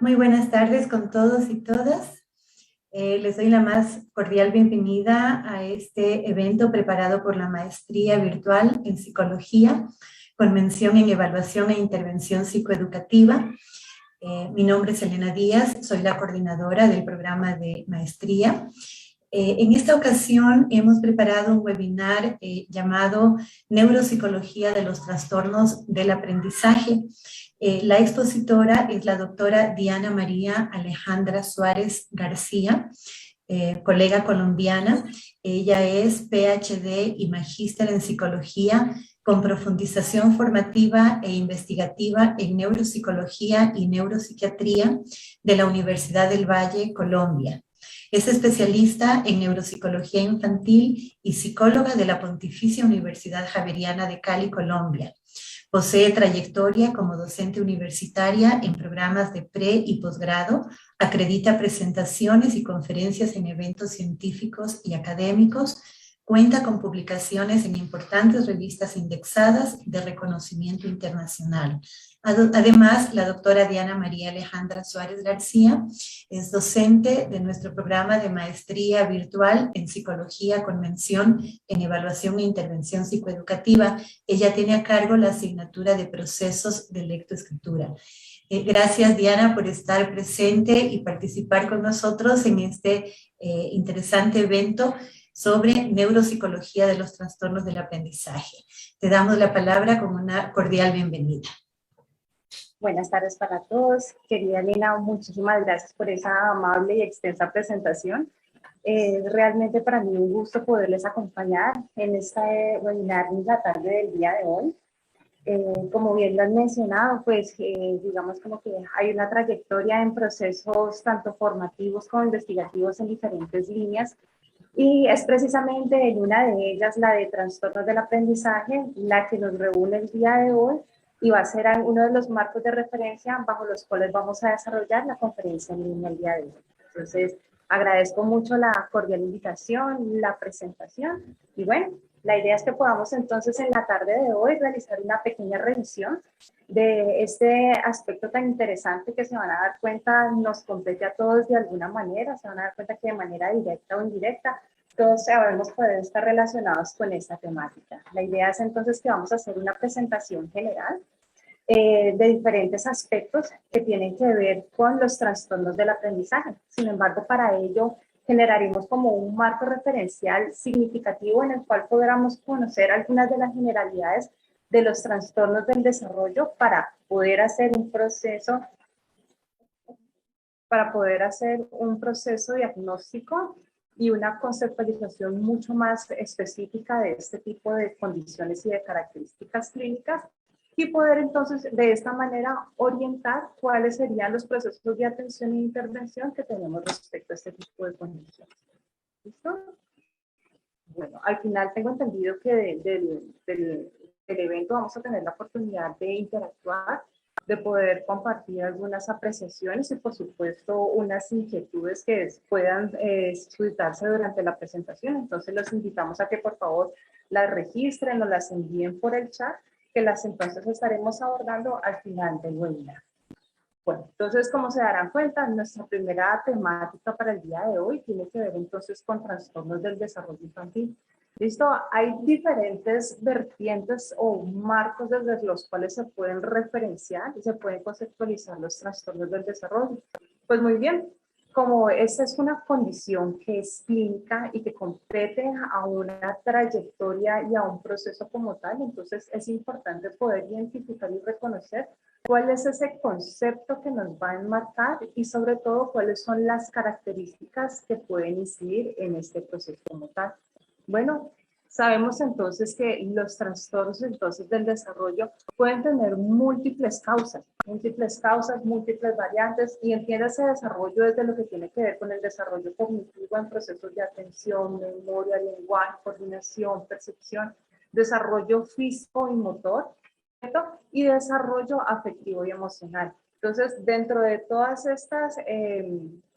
Muy buenas tardes con todos y todas. Les doy la más cordial bienvenida a este evento preparado por la Maestría Virtual en Psicología, con mención en Evaluación e Intervención Psicoeducativa. Mi nombre es Elena Díaz, soy la coordinadora del programa de maestría. En esta ocasión hemos preparado un webinar llamado Neuropsicología de los trastornos del aprendizaje. La expositora es la doctora Diana María Alejandra Suárez García, colega colombiana. Ella es PhD y magíster en psicología con profundización formativa e investigativa en neuropsicología y neuropsiquiatría de la Universidad del Valle, Colombia. Es especialista en neuropsicología infantil y psicóloga de la Pontificia Universidad Javeriana de Cali, Colombia. Posee trayectoria como docente universitaria en programas de pre- y posgrado, acredita presentaciones y conferencias en eventos científicos y académicos, cuenta con publicaciones en importantes revistas indexadas de reconocimiento internacional. Además, la doctora Diana María Alejandra Suárez García es docente de nuestro programa de maestría virtual en psicología con mención en evaluación e intervención psicoeducativa. Ella tiene a cargo la asignatura de procesos de lectoescritura. Gracias, Diana, por estar presente y participar con nosotros en este interesante evento sobre neuropsicología de los trastornos del aprendizaje. Te damos la palabra con una cordial bienvenida. Buenas tardes para todos. Querida Elena, muchísimas gracias por esa amable y extensa presentación. Realmente para mí un gusto poderles acompañar en este webinar en la tarde del día de hoy. Como bien lo han mencionado, pues digamos como que hay una trayectoria en procesos tanto formativos como investigativos en diferentes líneas, y es precisamente en una de ellas, la de trastornos del aprendizaje, la que nos reúne el día de hoy y va a ser uno de los marcos de referencia bajo los cuales vamos a desarrollar la conferencia en línea el día de hoy. Entonces, agradezco mucho la cordial invitación, la presentación, y bueno, la idea es que podamos entonces en la tarde de hoy realizar una pequeña revisión de este aspecto tan interesante que se van a dar cuenta nos compete a todos de alguna manera, se van a dar cuenta que de manera directa o indirecta todos sabemos poder estar relacionados con esta temática. La idea es entonces que vamos a hacer una presentación general de diferentes aspectos que tienen que ver con los trastornos del aprendizaje. Sin embargo, para ello generaremos como un marco referencial significativo en el cual podamos conocer algunas de las generalidades de los trastornos del desarrollo para poder hacer un proceso diagnóstico y una conceptualización mucho más específica de este tipo de condiciones y de características clínicas, y poder entonces de esta manera orientar cuáles serían los procesos de atención e intervención que tenemos respecto a este tipo de condiciones. ¿Listo? Bueno, al final tengo entendido que del evento vamos a tener la oportunidad de interactuar, de poder compartir algunas apreciaciones y por supuesto unas inquietudes que puedan suscitarse durante la presentación. Entonces los invitamos a que por favor las registren o las envíen por el chat, que las entonces estaremos abordando al final del webinar. Bueno, entonces como se darán cuenta, nuestra primera temática para el día de hoy tiene que ver entonces con trastornos del desarrollo infantil. ¿Listo? Hay diferentes vertientes o marcos desde los cuales se pueden referenciar y se pueden conceptualizar los trastornos del desarrollo. Pues muy bien, como esta es una condición que es clínica y que compete a una trayectoria y a un proceso como tal, entonces es importante poder identificar y reconocer cuál es ese concepto que nos va a enmarcar y sobre todo cuáles son las características que pueden incidir en este proceso como tal. Bueno, sabemos entonces que los trastornos entonces del desarrollo pueden tener múltiples causas, múltiples variantes, y entiéndase desarrollo desde lo que tiene que ver con el desarrollo cognitivo en procesos de atención, memoria, lenguaje, coordinación, percepción, desarrollo físico y motor, ¿cierto? Y desarrollo afectivo y emocional. Entonces, dentro de todas estas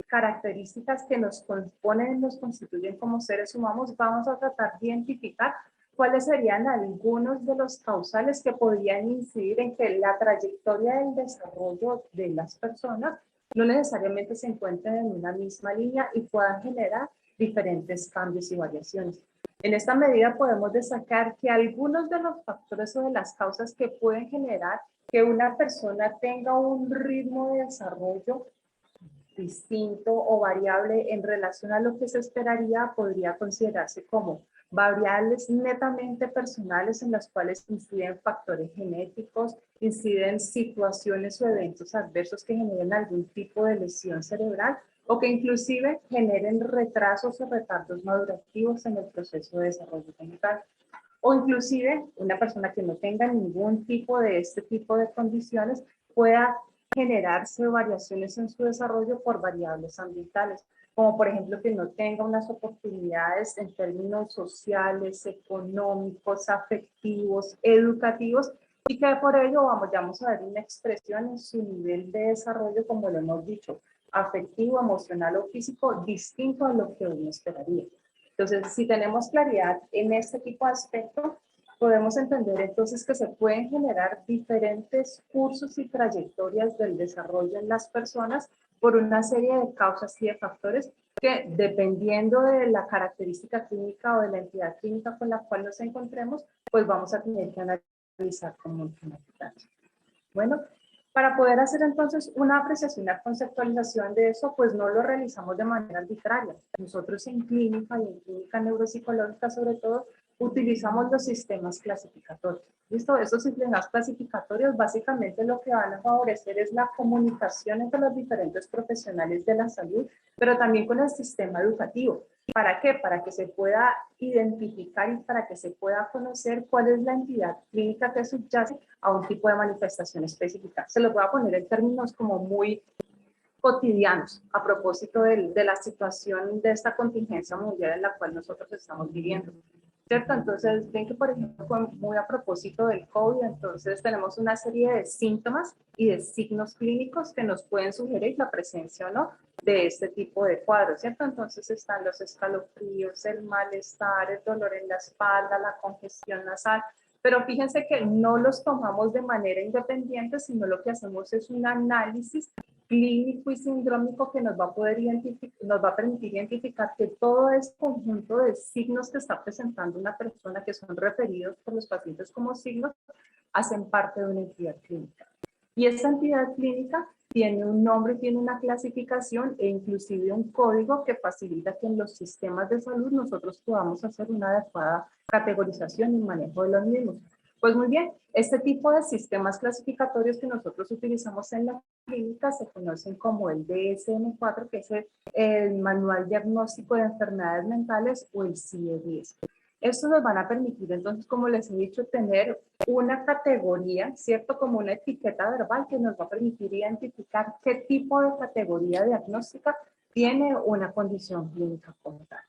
características que nos componen y nos constituyen como seres humanos, vamos a tratar de identificar cuáles serían algunos de los causales que podrían incidir en que la trayectoria del desarrollo de las personas no necesariamente se encuentren en una misma línea y puedan generar diferentes cambios y variaciones. En esta medida podemos destacar que algunos de los factores o de las causas que pueden generar que una persona tenga un ritmo de desarrollo distinto o variable en relación a lo que se esperaría podría considerarse como variables netamente personales en las cuales inciden factores genéticos, inciden situaciones o eventos adversos que generen algún tipo de lesión cerebral o que inclusive generen retrasos o retardos madurativos en el proceso de desarrollo mental. O inclusive una persona que no tenga ningún tipo de este tipo de condiciones pueda generarse variaciones en su desarrollo por variables ambientales, como por ejemplo que no tenga unas oportunidades en términos sociales, económicos, afectivos, educativos, y que por ello vamos a ver una expresión en su nivel de desarrollo, como lo hemos dicho, afectivo, emocional o físico, distinto a lo que uno esperaría. Entonces, si tenemos claridad en este tipo de aspectos, podemos entender entonces que se pueden generar diferentes cursos y trayectorias del desarrollo en las personas por una serie de causas y de factores que, dependiendo de la característica clínica o de la entidad clínica con la cual nos encontremos, pues vamos a tener que analizar como un tema. Bueno, para poder hacer entonces una apreciación, una conceptualización de eso, pues no lo realizamos de manera arbitraria. Nosotros en clínica y en clínica neuropsicológica sobre todo, utilizamos los sistemas clasificatorios. ¿Listo? Esos sistemas clasificatorios básicamente lo que van a favorecer es la comunicación entre los diferentes profesionales de la salud, pero también con el sistema educativo. ¿Para qué? Para que se pueda identificar y para que se pueda conocer cuál es la entidad clínica que subyace a un tipo de manifestación específica. Se los voy a poner en términos como muy cotidianos a propósito de la situación de esta contingencia mundial en la cual nosotros estamos viviendo. ¿Cierto? Entonces, ven que, por ejemplo, muy a propósito del COVID, entonces tenemos una serie de síntomas y de signos clínicos que nos pueden sugerir la presencia o no de este tipo de cuadros, ¿cierto? Entonces están los escalofríos, el malestar, el dolor en la espalda, la congestión nasal, pero fíjense que no los tomamos de manera independiente, sino lo que hacemos es un análisis clínico y sindrómico que nos va a poder nos va a permitir identificar que todo este conjunto de signos que está presentando una persona, que son referidos por los pacientes como signos, hacen parte de una entidad clínica. Y esa entidad clínica tiene un nombre, tiene una clasificación e inclusive un código que facilita que en los sistemas de salud nosotros podamos hacer una adecuada categorización y manejo de los mismos. Pues muy bien, este tipo de sistemas clasificatorios que nosotros utilizamos en la clínica se conocen como el DSM-4, que es el Manual Diagnóstico de Enfermedades Mentales, o el CIE-10. Estos nos van a permitir entonces, como les he dicho, tener una categoría, ¿cierto? Como una etiqueta verbal que nos va a permitir identificar qué tipo de categoría diagnóstica tiene una condición clínica como tal.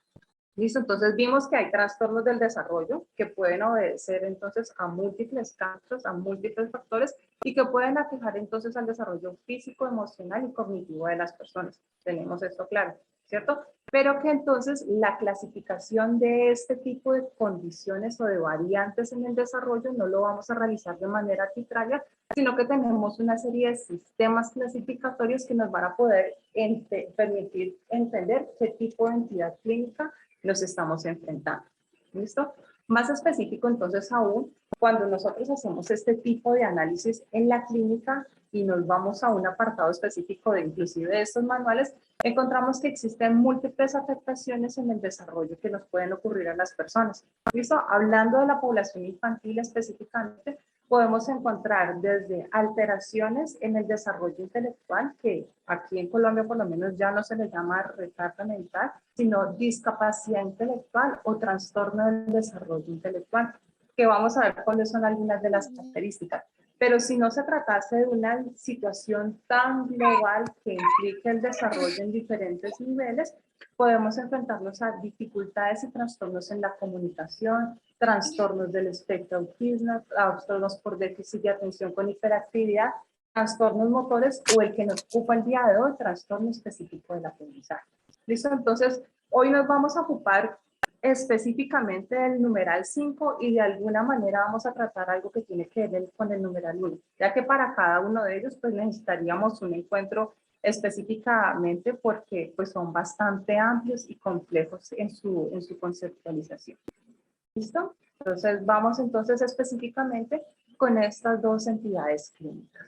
¿Listo? Entonces vimos que hay trastornos del desarrollo que pueden obedecer entonces a múltiples causas, a múltiples factores y que pueden aquejar entonces al desarrollo físico, emocional y cognitivo de las personas. Tenemos esto claro, ¿cierto? Pero que entonces la clasificación de este tipo de condiciones o de variantes en el desarrollo no lo vamos a realizar de manera arbitraria, sino que tenemos una serie de sistemas clasificatorios que nos van a poder permitir entender qué tipo de entidad clínica nos estamos enfrentando. ¿Listo? Más específico entonces aún, cuando nosotros hacemos este tipo de análisis en la clínica y nos vamos a un apartado específico de inclusive de estos manuales, encontramos que existen múltiples afectaciones en el desarrollo que nos pueden ocurrir a las personas. ¿Listo? Hablando de la población infantil específicamente, podemos encontrar desde alteraciones en el desarrollo intelectual, que aquí en Colombia por lo menos ya no se le llama retardo mental, sino discapacidad intelectual o trastorno del desarrollo intelectual, que vamos a ver cuáles son algunas de las características. Pero si no se tratase de una situación tan global que implique el desarrollo en diferentes niveles, podemos enfrentarnos a dificultades y trastornos en la comunicación, trastornos del espectro autismo, trastornos por déficit de atención con hiperactividad, trastornos motores o el que nos ocupa el día de hoy, trastorno específico del aprendizaje. ¿Listo? Entonces, hoy nos vamos a ocupar específicamente del numeral 5 y de alguna manera vamos a tratar algo que tiene que ver con el numeral 1, ya que para cada uno de ellos pues necesitaríamos un encuentro específicamente porque pues, son bastante amplios y complejos en su conceptualización. ¿Listo? Entonces vamos entonces específicamente con estas dos entidades clínicas.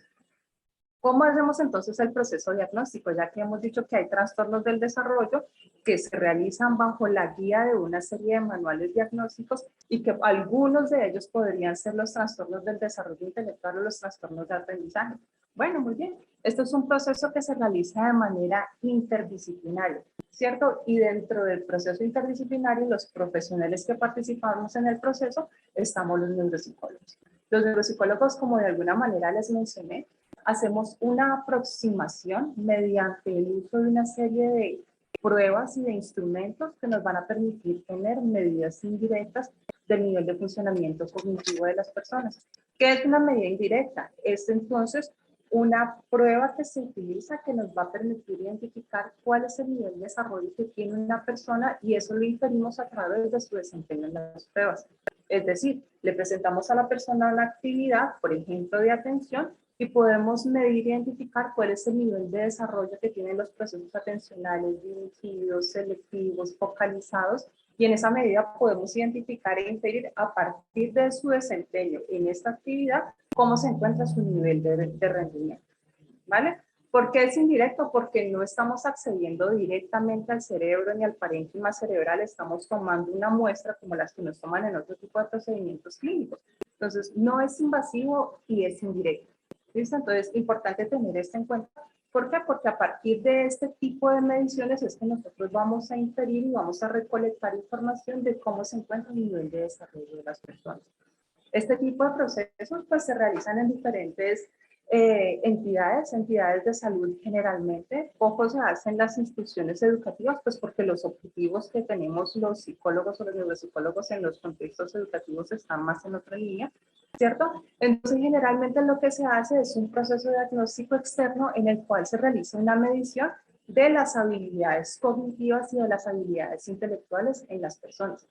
¿Cómo hacemos entonces el proceso diagnóstico? Ya que hemos dicho que hay trastornos del desarrollo que se realizan bajo la guía de una serie de manuales diagnósticos y que algunos de ellos podrían ser los trastornos del desarrollo intelectual o los trastornos de aprendizaje. Bueno, muy bien. Esto es un proceso que se realiza de manera interdisciplinaria, ¿cierto? Y dentro del proceso interdisciplinario, los profesionales que participamos en el proceso, estamos los neuropsicólogos. Los neuropsicólogos, como de alguna manera les mencioné, hacemos una aproximación mediante el uso de una serie de pruebas y de instrumentos que nos van a permitir tener medidas indirectas del nivel de funcionamiento cognitivo de las personas. ¿Qué es una medida indirecta? Es entonces una prueba que se utiliza que nos va a permitir identificar cuál es el nivel de desarrollo que tiene una persona y eso lo inferimos a través de su desempeño en las pruebas. Es decir, le presentamos a la persona una actividad, por ejemplo, de atención, y podemos medir e identificar cuál es el nivel de desarrollo que tienen los procesos atencionales dirigidos, selectivos, focalizados, y en esa medida podemos identificar e inferir a partir de su desempeño en esta actividad cómo se encuentra su nivel de rendimiento, ¿vale? ¿Por qué es indirecto? Porque no estamos accediendo directamente al cerebro ni al parénquima cerebral, estamos tomando una muestra como las que nos toman en otro tipo de procedimientos clínicos. Entonces, no es invasivo y es indirecto. ¿Listo? Entonces, es importante tener esto en cuenta. ¿Por qué? Porque a partir de este tipo de mediciones es que nosotros vamos a inferir y vamos a recolectar información de cómo se encuentra el nivel de desarrollo de las personas. Este tipo de procesos pues, se realizan en diferentes entidades de salud generalmente. Poco se hace en las instituciones educativas, pues porque los objetivos que tenemos los psicólogos o los neuropsicólogos en los contextos educativos están más en otra línea, ¿cierto? Entonces, generalmente lo que se hace es un proceso de diagnóstico externo en el cual se realiza una medición de las habilidades cognitivas y de las habilidades intelectuales en las personas.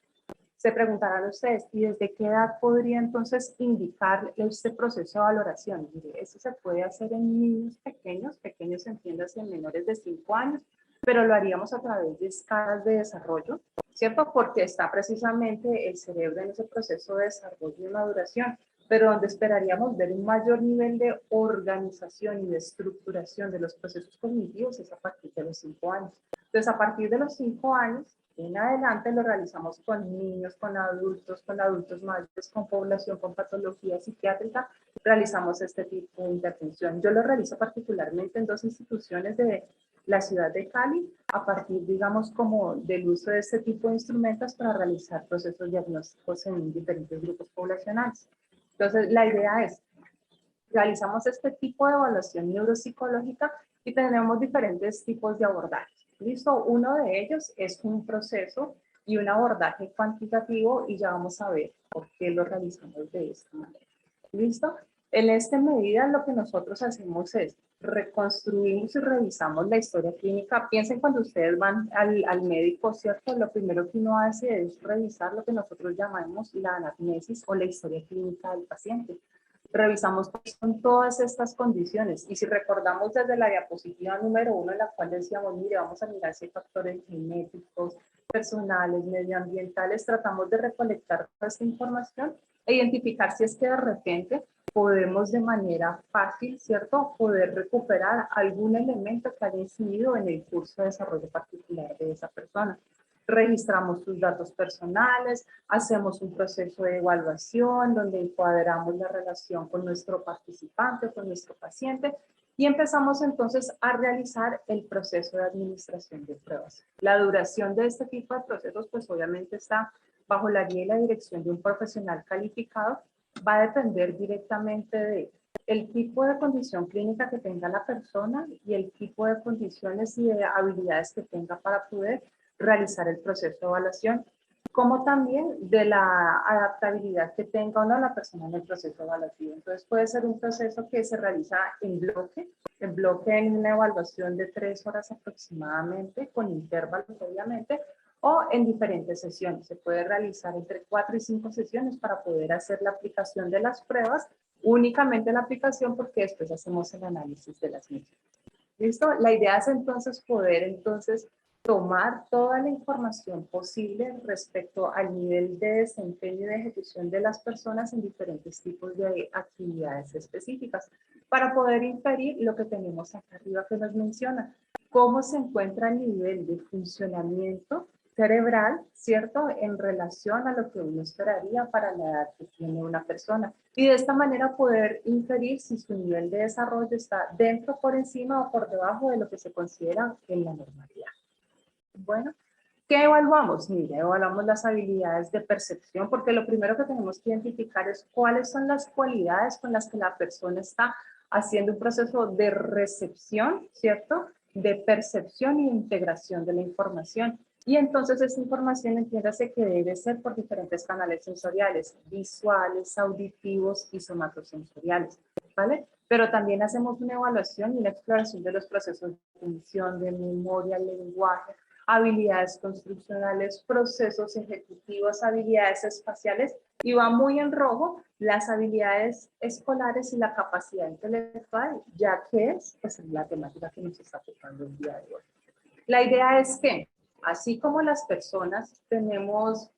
Se preguntarán ustedes, ¿y desde qué edad podría entonces indicar este proceso de valoración? Mire, eso se puede hacer en niños pequeños entiéndase en menores de 5 años, pero lo haríamos a través de escalas de desarrollo, ¿cierto? Porque está precisamente el cerebro en ese proceso de desarrollo y maduración, pero donde esperaríamos ver un mayor nivel de organización y de estructuración de los procesos cognitivos es a partir de los 5 años. Entonces, a partir de los 5 años, en adelante lo realizamos con niños, con adultos mayores, con población con patología psiquiátrica, realizamos este tipo de intervención. Yo lo realizo particularmente en 2 instituciones de la ciudad de Cali, a partir, digamos, como del uso de este tipo de instrumentos para realizar procesos diagnósticos en diferentes grupos poblacionales. Entonces, la idea es, realizamos este tipo de evaluación neuropsicológica y tenemos diferentes tipos de abordajes. ¿Listo? Uno de ellos es un proceso y un abordaje cuantitativo y ya vamos a ver por qué lo realizamos de esta manera. ¿Listo? En esta medida lo que nosotros hacemos es reconstruimos y revisamos la historia clínica. Piensen cuando ustedes van al médico, ¿cierto? Lo primero que uno hace es revisar lo que nosotros llamamos la anamnesis o la historia clínica del paciente. Revisamos con todas estas condiciones y si recordamos desde la diapositiva número 1 en la cual decíamos, mire, vamos a mirar si hay factores genéticos, personales, medioambientales, tratamos de recolectar toda esta información e identificar si es que de repente podemos de manera fácil, ¿cierto?, poder recuperar algún elemento que haya incidido en el curso de desarrollo particular de esa persona. Registramos sus datos personales, hacemos un proceso de evaluación donde encuadramos la relación con nuestro participante, con nuestro paciente y empezamos entonces a realizar el proceso de administración de pruebas. La duración de este tipo de procesos pues obviamente está bajo la guía y la dirección de un profesional calificado, va a depender directamente de el tipo de condición clínica que tenga la persona y el tipo de condiciones y de habilidades que tenga para poder realizar el proceso de evaluación, como también de la adaptabilidad que tenga o no la persona en el proceso evaluativo. Entonces puede ser un proceso que se realiza en bloque en una evaluación de 3 horas aproximadamente, con intervalos obviamente, o en diferentes sesiones. Se puede realizar entre 4 y 5 sesiones para poder hacer la aplicación de las pruebas, únicamente la aplicación porque después hacemos el análisis de las mismas. ¿Listo? La idea es entonces poder tomar toda la información posible respecto al nivel de desempeño y de ejecución de las personas en diferentes tipos de actividades específicas para poder inferir lo que tenemos acá arriba que nos menciona, cómo se encuentra el nivel de funcionamiento cerebral, ¿cierto? En relación a lo que uno esperaría para la edad que tiene una persona. Y de esta manera poder inferir si su nivel de desarrollo está dentro, por encima o por debajo de lo que se considera en la normalidad. Bueno, ¿qué evaluamos? Mire, evaluamos las habilidades de percepción, porque lo primero que tenemos que identificar es cuáles son las cualidades con las que la persona está haciendo un proceso de recepción, ¿cierto? De percepción y integración de la información. Y entonces esa información, entiéndase que debe ser por diferentes canales sensoriales, visuales, auditivos y somatosensoriales, ¿vale? Pero también hacemos una evaluación y una exploración de los procesos de función, de memoria, lenguaje, habilidades construccionales, procesos ejecutivos, habilidades espaciales, y va muy en rojo las habilidades escolares y la capacidad intelectual, ya que es pues, la temática que nos está tocando el día de hoy. La idea es que, así como las personas tenemos,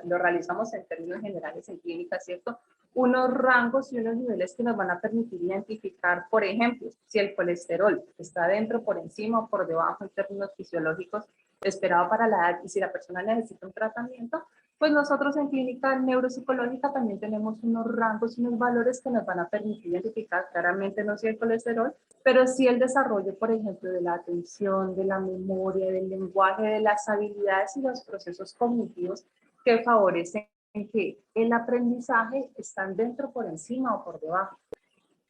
lo realizamos en términos generales en clínica, ¿cierto? Unos rangos y unos niveles que nos van a permitir identificar, por ejemplo, si el colesterol está dentro, por encima o por debajo en términos fisiológicos esperado para la edad y si la persona necesita un tratamiento, pues nosotros en clínica neuropsicológica también tenemos unos rangos y unos valores que nos van a permitir identificar claramente no si el colesterol, pero sí el desarrollo, por ejemplo, de la atención, de la memoria, del lenguaje, de las habilidades y los procesos cognitivos que favorecen que el aprendizaje están dentro, por encima o por debajo.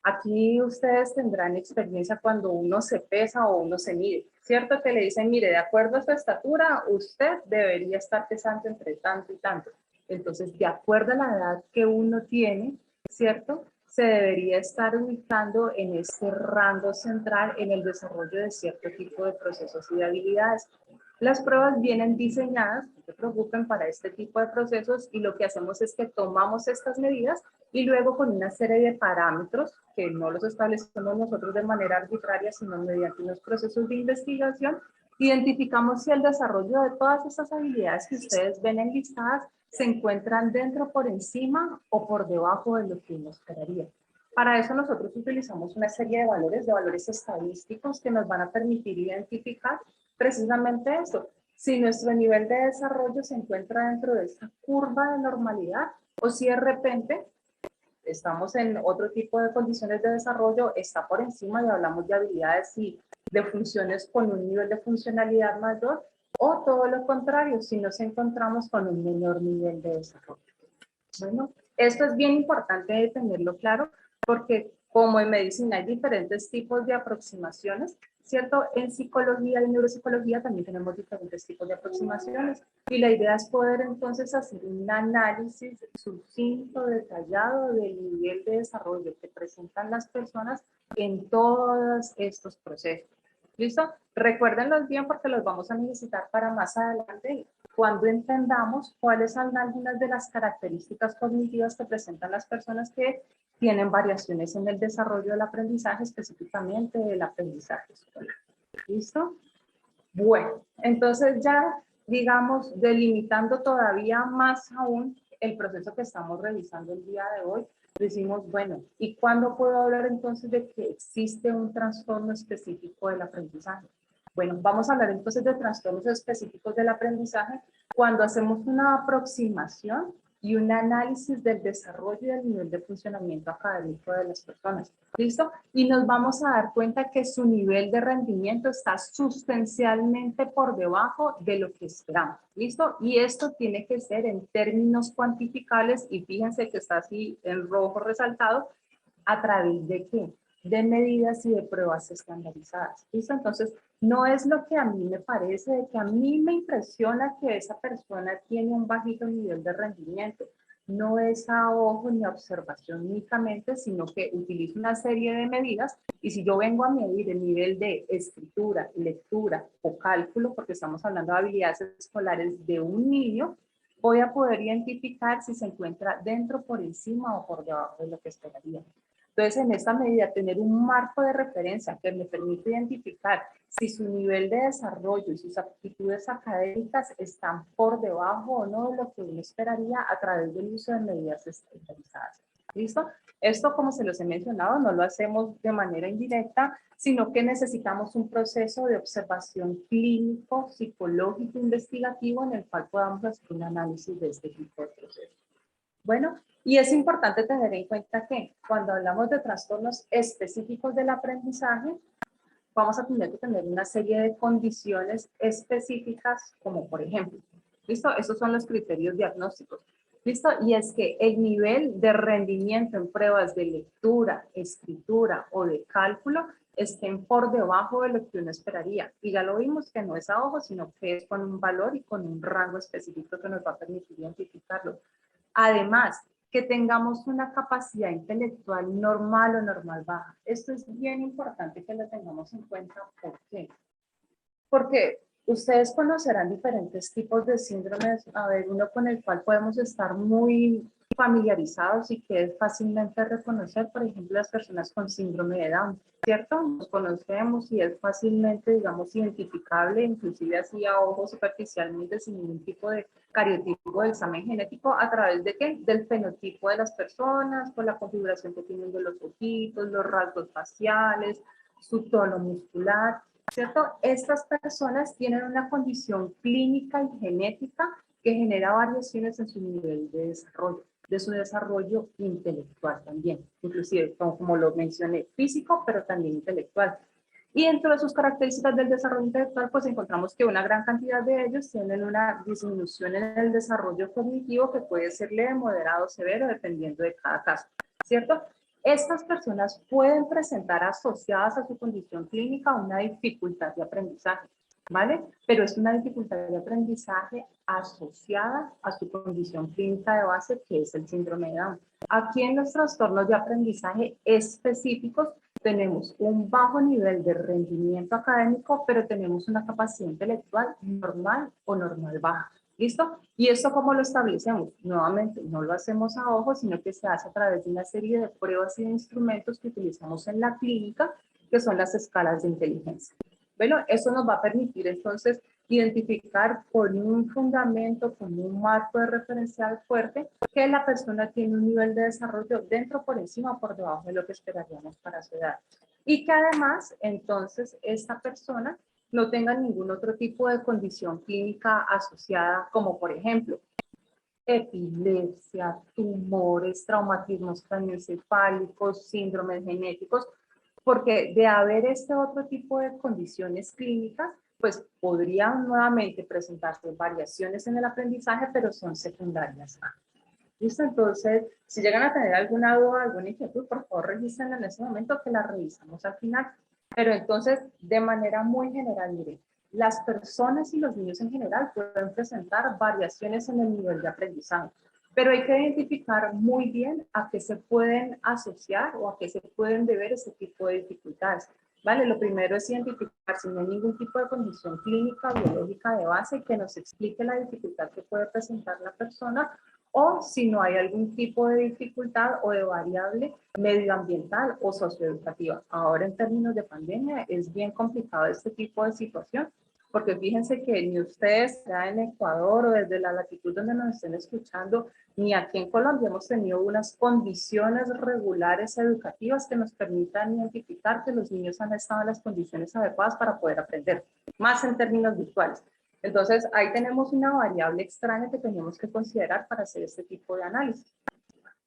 Aquí ustedes tendrán experiencia cuando uno se pesa o uno se mide, ¿cierto? Que le dicen, mire, de acuerdo a su estatura, usted debería estar pesando entre tanto y tanto. Entonces, de acuerdo a la edad que uno tiene, ¿cierto? Se debería estar ubicando en este rango central en el desarrollo de cierto tipo de procesos y de habilidades. Las pruebas vienen diseñadas, no se preocupen, para este tipo de procesos y lo que hacemos es que tomamos estas medidas y luego con una serie de parámetros que no los establecemos nosotros de manera arbitraria, sino mediante unos procesos de investigación, identificamos si el desarrollo de todas esas habilidades que ustedes ven enlistadas se encuentran dentro, por encima o por debajo de lo que uno esperaría. Para eso nosotros utilizamos una serie de valores estadísticos que nos van a permitir identificar precisamente eso, si nuestro nivel de desarrollo se encuentra dentro de esta curva de normalidad o si de repente estamos en otro tipo de condiciones de desarrollo, está por encima y hablamos de habilidades y de funciones con un nivel de funcionalidad mayor, o todo lo contrario, si nos encontramos con un menor nivel de desarrollo. Bueno, esto es bien importante tenerlo claro, porque como en medicina hay diferentes tipos de aproximaciones, ¿cierto? En psicología y neuropsicología también tenemos diferentes tipos de aproximaciones y la idea es poder entonces hacer un análisis sucinto, detallado del nivel de desarrollo que presentan las personas en todos estos procesos. ¿Listo? Recuérdenlos bien porque los vamos a necesitar para más adelante cuando entendamos cuáles son algunas de las características cognitivas que presentan las personas que tienen variaciones en el desarrollo del aprendizaje, específicamente del aprendizaje escolar. ¿Listo? Bueno, entonces ya, digamos, delimitando todavía más aún el proceso que estamos revisando el día de hoy, decimos, bueno, ¿y cuándo puedo hablar entonces de que existe un trastorno específico del aprendizaje? Bueno, vamos a hablar entonces de trastornos específicos del aprendizaje cuando hacemos una aproximación y un análisis del desarrollo y del nivel de funcionamiento académico de las personas. ¿Listo? Y nos vamos a dar cuenta que su nivel de rendimiento está sustancialmente por debajo de lo que esperamos. ¿Listo? Y esto tiene que ser en términos cuantificables y fíjense que está así en rojo resaltado, ¿a través de qué? De medidas y de pruebas estandarizadas. ¿Listo? Entonces, no es lo que a mí me parece, de que a mí me impresiona que esa persona tiene un bajito nivel de rendimiento. No es a ojo ni a observación únicamente, sino que utilizo una serie de medidas y si yo vengo a medir el nivel de escritura, lectura o cálculo, porque estamos hablando de habilidades escolares de un niño, voy a poder identificar si se encuentra dentro, por encima o por debajo de lo que esperaría. Entonces, en esta medida, tener un marco de referencia que me permite identificar si su nivel de desarrollo y sus aptitudes académicas están por debajo o no de lo que uno esperaría a través del uso de medidas estandarizadas. ¿Listo? Esto, como se los he mencionado, no lo hacemos de manera indirecta, sino que necesitamos un proceso de observación clínico, psicológico, investigativo, en el cual podamos hacer un análisis de este tipo de procesos. Bueno, y es importante tener en cuenta que cuando hablamos de trastornos específicos del aprendizaje, vamos a tener que tener una serie de condiciones específicas, como por ejemplo, ¿listo? Estos son los criterios diagnósticos. ¿Listo? Y es que el nivel de rendimiento en pruebas de lectura, escritura o de cálculo estén por debajo de lo que uno esperaría. Y ya lo vimos que no es a ojo, sino que es con un valor y con un rango específico que nos va a permitir identificarlo. Además, que tengamos una capacidad intelectual normal o normal baja. Esto es bien importante que lo tengamos en cuenta. ¿Por qué? Porque ustedes conocerán diferentes tipos de síndromes, a ver, uno con el cual podemos estar muy familiarizados y que es fácilmente reconocer, por ejemplo, las personas con síndrome de Down, ¿cierto? Nos conocemos y es fácilmente, digamos, identificable, inclusive así a ojo superficialmente, sin ningún tipo de cariotipo de examen genético, ¿a través de qué? Del fenotipo de las personas, por la configuración que tienen de los ojitos, los rasgos faciales, su tono muscular, ¿cierto? Estas personas tienen una condición clínica y genética que genera variaciones en su nivel de desarrollo, de su desarrollo intelectual también, inclusive, como lo mencioné, físico, pero también intelectual. Y dentro de sus características del desarrollo intelectual, pues encontramos que una gran cantidad de ellos tienen una disminución en el desarrollo cognitivo que puede ser leve, moderado, severo, dependiendo de cada caso, ¿cierto? Estas personas pueden presentar asociadas a su condición clínica una dificultad de aprendizaje, ¿vale? Pero es una dificultad de aprendizaje asociada a su condición clínica de base, que es el síndrome de Down. Aquí en los trastornos de aprendizaje específicos tenemos un bajo nivel de rendimiento académico, pero tenemos una capacidad intelectual normal o normal baja. ¿Listo? ¿Y esto cómo lo establecemos? Nuevamente, no lo hacemos a ojo, sino que se hace a través de una serie de pruebas y de instrumentos que utilizamos en la clínica, que son las escalas de inteligencia. Bueno, eso nos va a permitir entonces identificar con un fundamento, con un marco de referencial fuerte, que la persona tiene un nivel de desarrollo dentro, por encima o por debajo de lo que esperaríamos para su edad. Y que además, entonces, esta persona no tenga ningún otro tipo de condición clínica asociada, como por ejemplo, epilepsia, tumores, traumatismos craneoencefálicos, síndromes genéticos, porque de haber este otro tipo de condiciones clínicas, pues podrían nuevamente presentarse variaciones en el aprendizaje, pero son secundarias. ¿Listo? Entonces, si llegan a tener alguna duda, alguna inquietud, por favor regístrenla en ese momento que la revisamos al final. Pero entonces, de manera muy general, miren, las personas y los niños en general pueden presentar variaciones en el nivel de aprendizaje, pero hay que identificar muy bien a qué se pueden asociar o a qué se pueden deber ese tipo de dificultades. ¿Vale? Lo primero es identificar si no hay ningún tipo de condición clínica, biológica de base que nos explique la dificultad que puede presentar la persona, o si no hay algún tipo de dificultad o de variable medioambiental o socioeducativa. Ahora en términos de pandemia es bien complicado este tipo de situación, porque fíjense que ni ustedes, ya en Ecuador o desde la latitud donde nos estén escuchando, ni aquí en Colombia hemos tenido unas condiciones regulares educativas que nos permitan identificar que los niños han estado en las condiciones adecuadas para poder aprender, más en términos virtuales. Entonces, ahí tenemos una variable extraña que tenemos que considerar para hacer este tipo de análisis.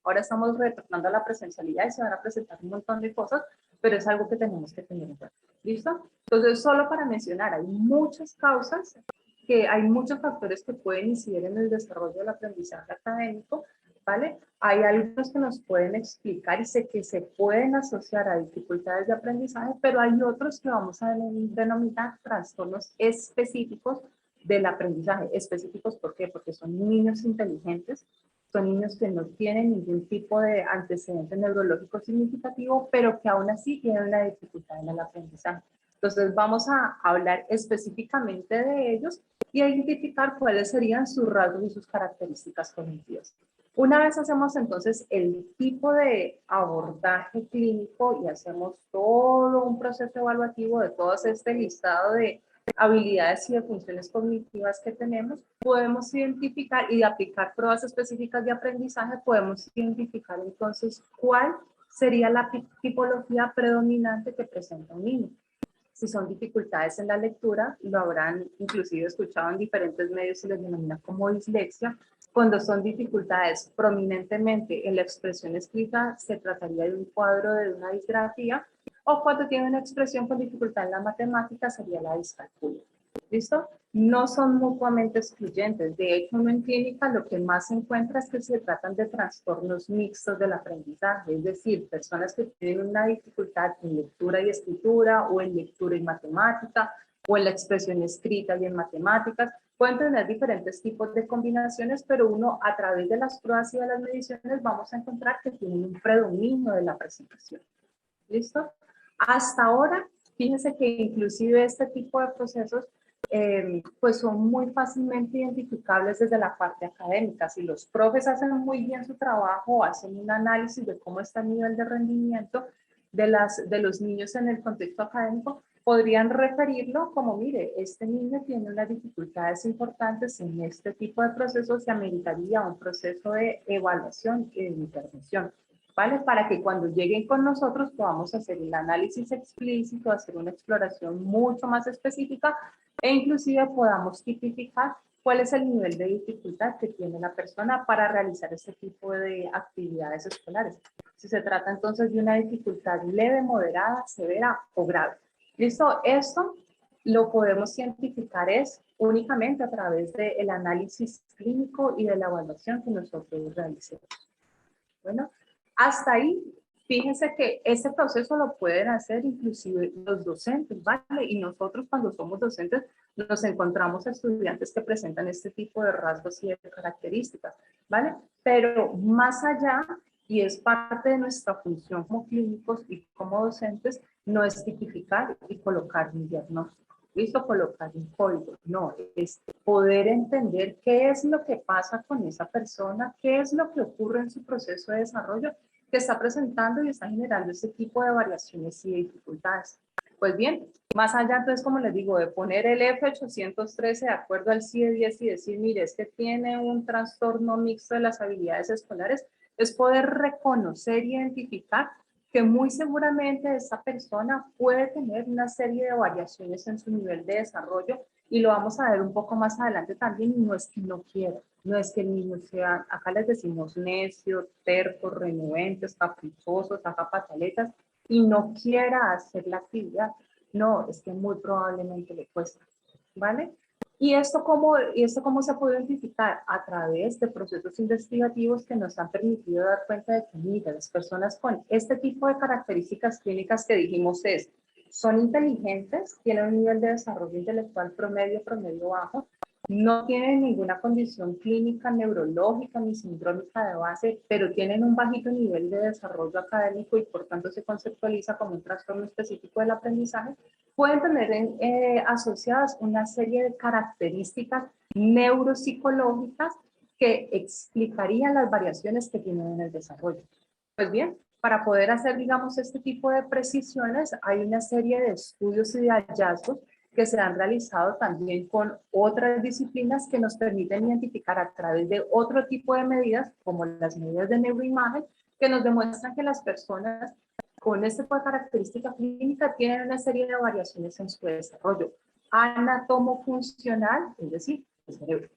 Ahora estamos retornando a la presencialidad y se van a presentar un montón de cosas, pero es algo que tenemos que tener en cuenta. ¿Listo? Entonces, solo para mencionar, hay muchas causas, hay muchos factores que pueden incidir en el desarrollo del aprendizaje académico, ¿vale? Hay algunos que nos pueden explicar y sé que se pueden asociar a dificultades de aprendizaje, pero hay otros que vamos a denominar trastornos específicos del aprendizaje. Específicos, ¿por qué? Porque son niños inteligentes, son niños que no tienen ningún tipo de antecedente neurológico significativo, pero que aún así tienen una dificultad en el aprendizaje. Entonces vamos a hablar específicamente de ellos y a identificar cuáles serían sus rasgos y sus características cognitivas. Una vez hacemos entonces el tipo de abordaje clínico y hacemos todo un proceso evaluativo de todo este listado de habilidades y de funciones cognitivas que tenemos, podemos identificar y de aplicar pruebas específicas de aprendizaje, podemos identificar entonces cuál sería la tipología predominante que presenta un niño. Si son dificultades en la lectura, lo habrán inclusive escuchado en diferentes medios, se les denomina como dislexia. Cuando son dificultades prominentemente en la expresión escrita, se trataría de un cuadro de una disgrafía, o cuando tiene una expresión con dificultad en la matemática, sería la discalculia. ¿Listo? No son mutuamente excluyentes. De hecho, uno en clínica lo que más se encuentra es que se tratan de trastornos mixtos del aprendizaje, es decir, personas que tienen una dificultad en lectura y escritura, o en lectura y matemática, o en la expresión escrita y en matemáticas. Pueden tener diferentes tipos de combinaciones, pero uno a través de las pruebas y de las mediciones vamos a encontrar que tienen un predominio de la presentación. ¿Listo? Hasta ahora, fíjense que inclusive este tipo de procesos pues son muy fácilmente identificables desde la parte académica. Si los profes hacen muy bien su trabajo, hacen un análisis de cómo está el nivel de rendimiento de los niños en el contexto académico, podrían referirlo como, mire, este niño tiene unas dificultades importantes en este tipo de procesos y ameritaría un proceso de evaluación y de intervención. ¿Vale? Para que cuando lleguen con nosotros podamos hacer el análisis explícito, hacer una exploración mucho más específica e inclusive podamos tipificar cuál es el nivel de dificultad que tiene la persona para realizar este tipo de actividades escolares. Si se trata entonces de una dificultad leve, moderada, severa o grave. ¿Listo? Esto lo podemos identificar únicamente a través del análisis clínico y de la evaluación que nosotros realicemos. Bueno, hasta ahí, fíjense que ese proceso lo pueden hacer inclusive los docentes, ¿vale? Y nosotros cuando somos docentes nos encontramos a estudiantes que presentan este tipo de rasgos y de características, ¿vale? Pero más allá, y es parte de nuestra función como clínicos y como docentes, no es tipificar y colocar un diagnóstico. ¿Listo? Colocar un código. No, es poder entender qué es lo que pasa con esa persona, qué es lo que ocurre en su proceso de desarrollo que está presentando y está generando ese tipo de variaciones y dificultades. Pues bien, más allá, entonces, como les digo, de poner el F813 de acuerdo al CIE-10 y decir, mire, este tiene un trastorno mixto de las habilidades escolares, es poder reconocer y identificar que muy seguramente esa persona puede tener una serie de variaciones en su nivel de desarrollo, y lo vamos a ver un poco más adelante también. No es que no quiera, no es que el niño sea, acá les decimos necio, terco, renuente, caprichoso, saca pataletas y no quiera hacer la actividad. No, es que muy probablemente le cuesta, ¿vale? ¿Y esto cómo se puede identificar? A través de procesos investigativos que nos han permitido dar cuenta de que, mira, las personas con este tipo de características clínicas que dijimos son inteligentes, tienen un nivel de desarrollo intelectual promedio bajo, no tienen ninguna condición clínica, neurológica ni sindrómica de base, pero tienen un bajito nivel de desarrollo académico y por tanto se conceptualiza como un trastorno específico del aprendizaje, pueden tener asociadas una serie de características neuropsicológicas que explicarían las variaciones que tienen en el desarrollo. Pues bien, para poder hacer, digamos, este tipo de precisiones, hay una serie de estudios y de hallazgos que se han realizado también con otras disciplinas que nos permiten identificar a través de otro tipo de medidas, como las medidas de neuroimagen, que nos demuestran que las personas con este tipo de característica clínica tienen una serie de variaciones en su desarrollo anatomofuncional, es decir, el cerebro.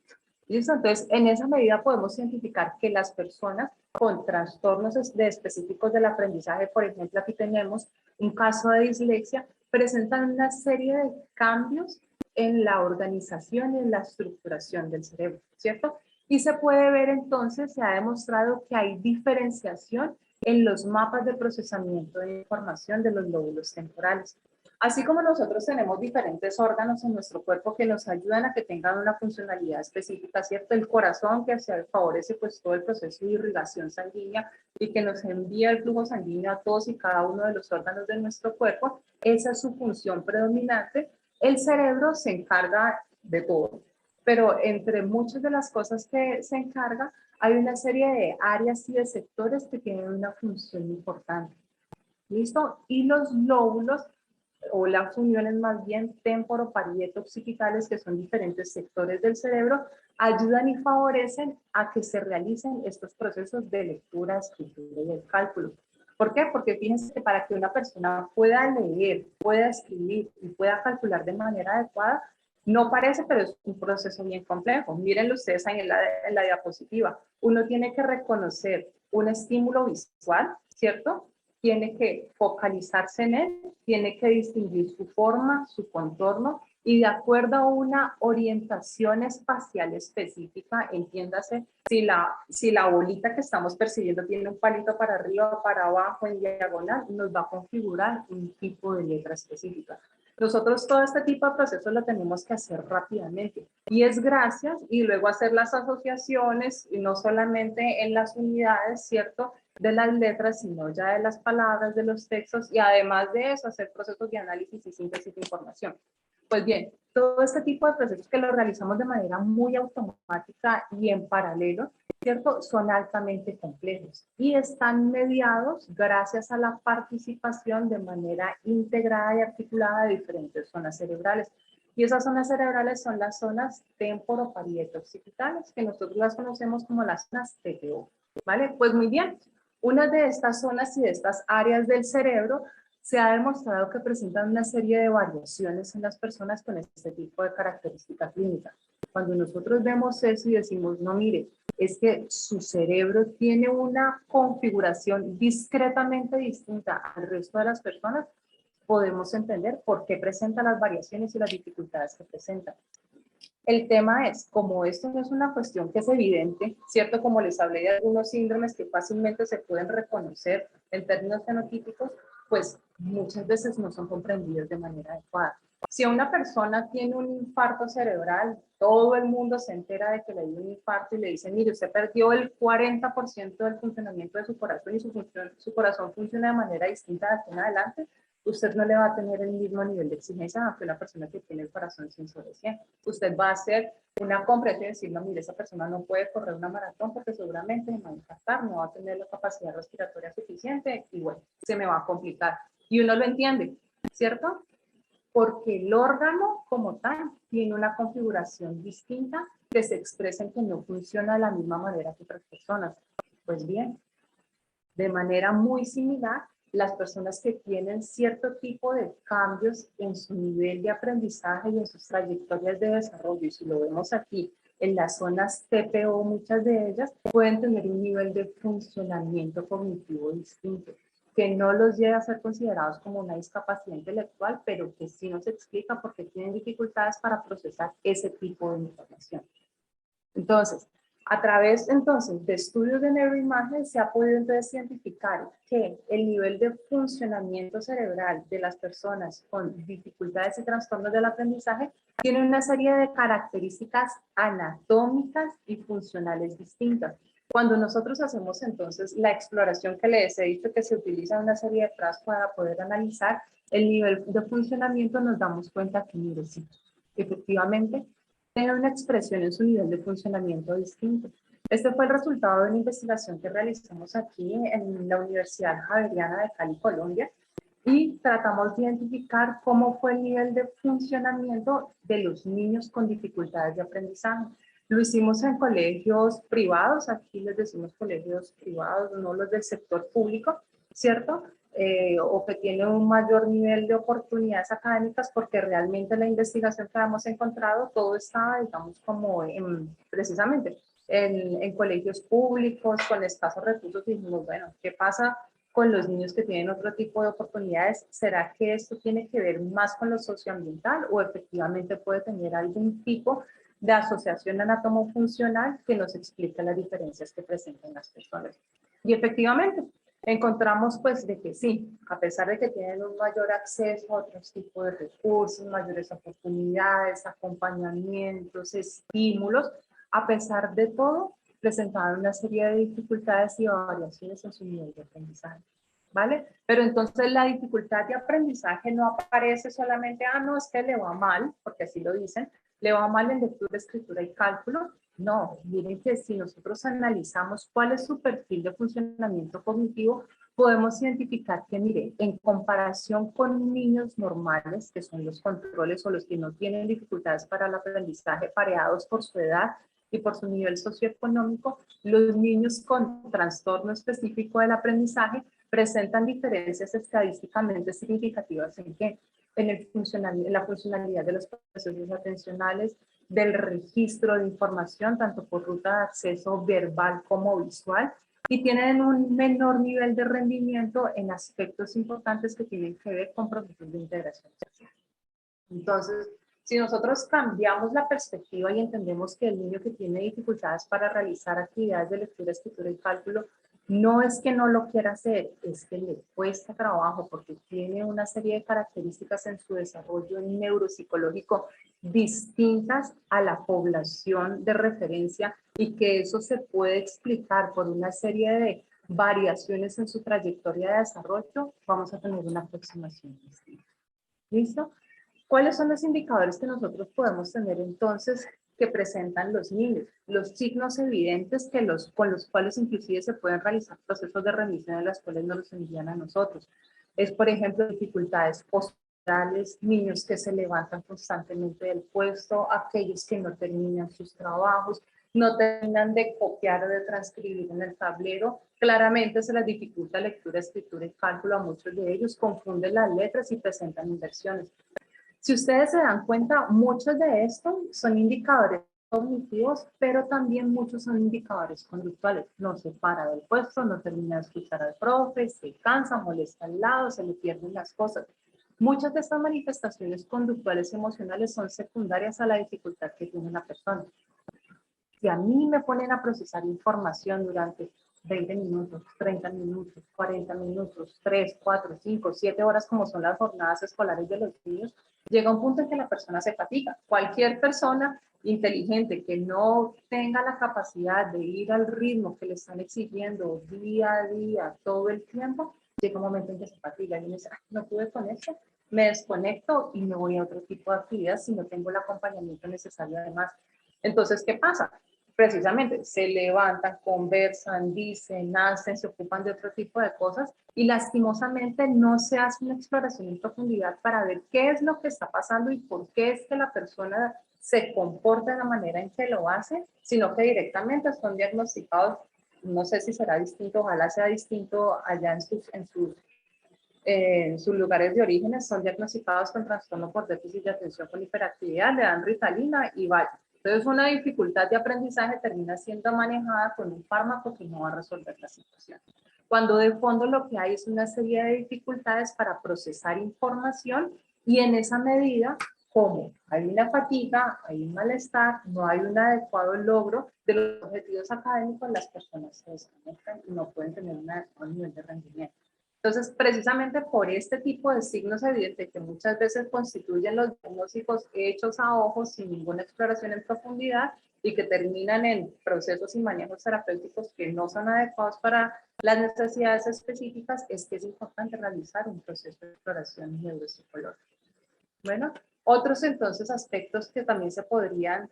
¿Listo? Entonces, en esa medida podemos identificar que las personas con trastornos específicos del aprendizaje, por ejemplo, aquí tenemos un caso de dislexia, presentan una serie de cambios en la organización y en la estructuración del cerebro, ¿cierto? Y se puede ver entonces, se ha demostrado que hay diferenciación en los mapas de procesamiento de información de los lóbulos temporales. Así como nosotros tenemos diferentes órganos en nuestro cuerpo que nos ayudan a que tengan una funcionalidad específica, ¿cierto? El corazón que favorece pues todo el proceso de irrigación sanguínea y que nos envía el flujo sanguíneo a todos y cada uno de los órganos de nuestro cuerpo, esa es su función predominante. El cerebro se encarga de todo. pero entre muchas de las cosas que se encarga, hay una serie de áreas y de sectores que tienen una función importante. ¿Listo? Y los lóbulos, o las uniones más bien temporoparieto-occipitales, que son diferentes sectores del cerebro, ayudan y favorecen a que se realicen estos procesos de lectura, escritura y el cálculo. ¿Por qué? Porque fíjense que para que una persona pueda leer, pueda escribir y pueda calcular de manera adecuada, no parece, pero es un proceso bien complejo. Mírenlo ustedes ahí en la diapositiva. Uno tiene que reconocer un estímulo visual, ¿cierto? Tiene que focalizarse en él, tiene que distinguir su forma, su contorno, y de acuerdo a una orientación espacial específica, entiéndase, si la bolita que estamos percibiendo tiene un palito para arriba, para abajo, en diagonal, nos va a configurar un tipo de letra específica. Nosotros todo este tipo de procesos lo tenemos que hacer rápidamente, y es gracias, y luego hacer las asociaciones, y no solamente en las unidades, ¿cierto?, de las letras, sino ya de las palabras, de los textos, y además de eso, hacer procesos de análisis y síntesis de información. Pues bien, todo este tipo de procesos que lo realizamos de manera muy automática y en paralelo, ¿cierto?, son altamente complejos y están mediados gracias a la participación de manera integrada y articulada de diferentes zonas cerebrales. Y esas zonas cerebrales son las zonas temporoparieto-occipitales, que nosotros las conocemos como las zonas TPO. ¿Vale? Pues muy bien. Una de estas zonas y de estas áreas del cerebro se ha demostrado que presentan una serie de variaciones en las personas con este tipo de característica clínica. Cuando nosotros vemos eso y decimos, no, mire, es que su cerebro tiene una configuración discretamente distinta al resto de las personas, podemos entender por qué presenta las variaciones y las dificultades que presenta. El tema es, como esto no es una cuestión que es evidente, ¿cierto? Como les hablé de algunos síndromes que fácilmente se pueden reconocer en términos fenotípicos, pues muchas veces no son comprendidos de manera adecuada. Si una persona tiene un infarto cerebral, todo el mundo se entera de que le dio un infarto y le dicen, mire, usted perdió el 40% del funcionamiento de su corazón y su corazón funciona de manera distinta de aquí en adelante, usted no le va a tener el mismo nivel de exigencia que una persona que tiene el corazón sin sobre 100. Usted va a hacer una comprensión y decir, no, mire, esa persona no puede correr una maratón porque seguramente me va a infartar, no va a tener la capacidad respiratoria suficiente y bueno, se me va a complicar. Y uno lo entiende, ¿cierto? Porque el órgano como tal tiene una configuración distinta que se expresa en que no funciona de la misma manera que otras personas. Pues bien, de manera muy similar, las personas que tienen cierto tipo de cambios en su nivel de aprendizaje y en sus trayectorias de desarrollo, y si lo vemos aquí, en las zonas TPO, muchas de ellas pueden tener un nivel de funcionamiento cognitivo distinto, que no los lleva a ser considerados como una discapacidad intelectual, pero que sí nos explica por qué tienen dificultades para procesar ese tipo de información. Entonces, a través entonces de estudios de neuroimagen se ha podido entonces identificar que el nivel de funcionamiento cerebral de las personas con dificultades y trastornos del aprendizaje tiene una serie de características anatómicas y funcionales distintas. Cuando nosotros hacemos entonces la exploración que les he dicho que se utiliza una serie de pruebas para poder analizar el nivel de funcionamiento, nos damos cuenta que, mire, sí, efectivamente, tiene una expresión en su nivel de funcionamiento distinto. Este fue el resultado de una investigación que realizamos aquí en la Universidad Javeriana de Cali, Colombia, y tratamos de identificar cómo fue el nivel de funcionamiento de los niños con dificultades de aprendizaje. Lo hicimos en colegios privados, aquí les decimos colegios privados, no los del sector público, ¿cierto? O que tienen un mayor nivel de oportunidades académicas, porque realmente la investigación que hemos encontrado, todo está, digamos, como precisamente en colegios públicos, con escasos recursos, y dijimos, bueno, ¿qué pasa con los niños que tienen otro tipo de oportunidades? ¿Será que esto tiene que ver más con lo socioambiental o efectivamente puede tener algún tipo de asociación anatomofuncional que nos explica las diferencias que presentan las personas? Y efectivamente, encontramos pues de que sí, a pesar de que tienen un mayor acceso a otros tipos de recursos, mayores oportunidades, acompañamientos, estímulos, a pesar de todo, presentaban una serie de dificultades y variaciones en su nivel de aprendizaje, ¿vale? Pero entonces la dificultad de aprendizaje no aparece solamente, ah, no, es que le va mal, porque así lo dicen, ¿Le va mal en lectura, escritura y cálculo? No, miren que si nosotros analizamos cuál es su perfil de funcionamiento cognitivo, podemos identificar que, mire, en comparación con niños normales, que son los controles o los que no tienen dificultades para el aprendizaje pareados por su edad y por su nivel socioeconómico, los niños con trastorno específico del aprendizaje presentan diferencias estadísticamente significativas en qué? En la funcionalidad de los procesos atencionales, del registro de información, tanto por ruta de acceso verbal como visual, y tienen un menor nivel de rendimiento en aspectos importantes que tienen que ver con procesos de integración social. Entonces, si nosotros cambiamos la perspectiva y entendemos que el niño que tiene dificultades para realizar actividades de lectura, escritura y cálculo, no es que no lo quiera hacer, es que le cuesta trabajo porque tiene una serie de características en su desarrollo neuropsicológico distintas a la población de referencia y que eso se puede explicar por una serie de variaciones en su trayectoria de desarrollo, vamos a tener una aproximación distinta. ¿Listo? ¿Cuáles son los indicadores que nosotros podemos tener entonces que presentan los niños? Los signos evidentes con los cuales inclusive se pueden realizar procesos de remisión en las cuales nos los envían a nosotros. Es, por ejemplo, dificultades posturales, niños que se levantan constantemente del puesto, aquellos que no terminan sus trabajos, no terminan de copiar o de transcribir en el tablero. Claramente se les dificulta lectura, escritura y cálculo a muchos de ellos, confunden las letras y presentan inversiones. Si ustedes se dan cuenta, muchos de estos son indicadores cognitivos, pero también muchos son indicadores conductuales. No se para del puesto, no termina de escuchar al profe, se cansa, molesta al lado, se le pierden las cosas. Muchas de estas manifestaciones conductuales y emocionales son secundarias a la dificultad que tiene la persona. Si a mí me ponen a procesar información durante 20 minutos, 30 minutos, 40 minutos, 3, 4, 5, 7 horas, como son las jornadas escolares de los niños, llega un punto en que la persona se fatiga. Cualquier persona inteligente que no tenga la capacidad de ir al ritmo que le están exigiendo día a día, todo el tiempo, llega un momento en que se fatiga y dice, no pude con esto, me desconecto y me voy a otro tipo de actividad si no tengo el acompañamiento necesario además. Entonces, ¿qué pasa? Precisamente se levantan, conversan, dicen, hacen, se ocupan de otro tipo de cosas y lastimosamente no se hace una exploración en profundidad para ver qué es lo que está pasando y por qué es que la persona se comporta de la manera en que lo hace, sino que directamente son diagnosticados, no sé si será distinto, ojalá sea distinto allá en sus lugares de orígenes, son diagnosticados con trastorno por déficit de atención con hiperactividad, le dan Ritalina y vaya. Entonces una dificultad de aprendizaje termina siendo manejada con un fármaco que no va a resolver la situación. Cuando de fondo lo que hay es una serie de dificultades para procesar información y en esa medida, como hay una fatiga, hay un malestar, no hay un adecuado logro de los objetivos académicos, las personas se desconectan y no pueden tener un adecuado nivel de rendimiento. Entonces, precisamente por este tipo de signos evidentes que muchas veces constituyen los diagnósticos hechos a ojos sin ninguna exploración en profundidad y que terminan en procesos y manejos terapéuticos que no son adecuados para las necesidades específicas, es que es importante realizar un proceso de exploración neuropsicológica. Bueno, otros entonces aspectos que también se podrían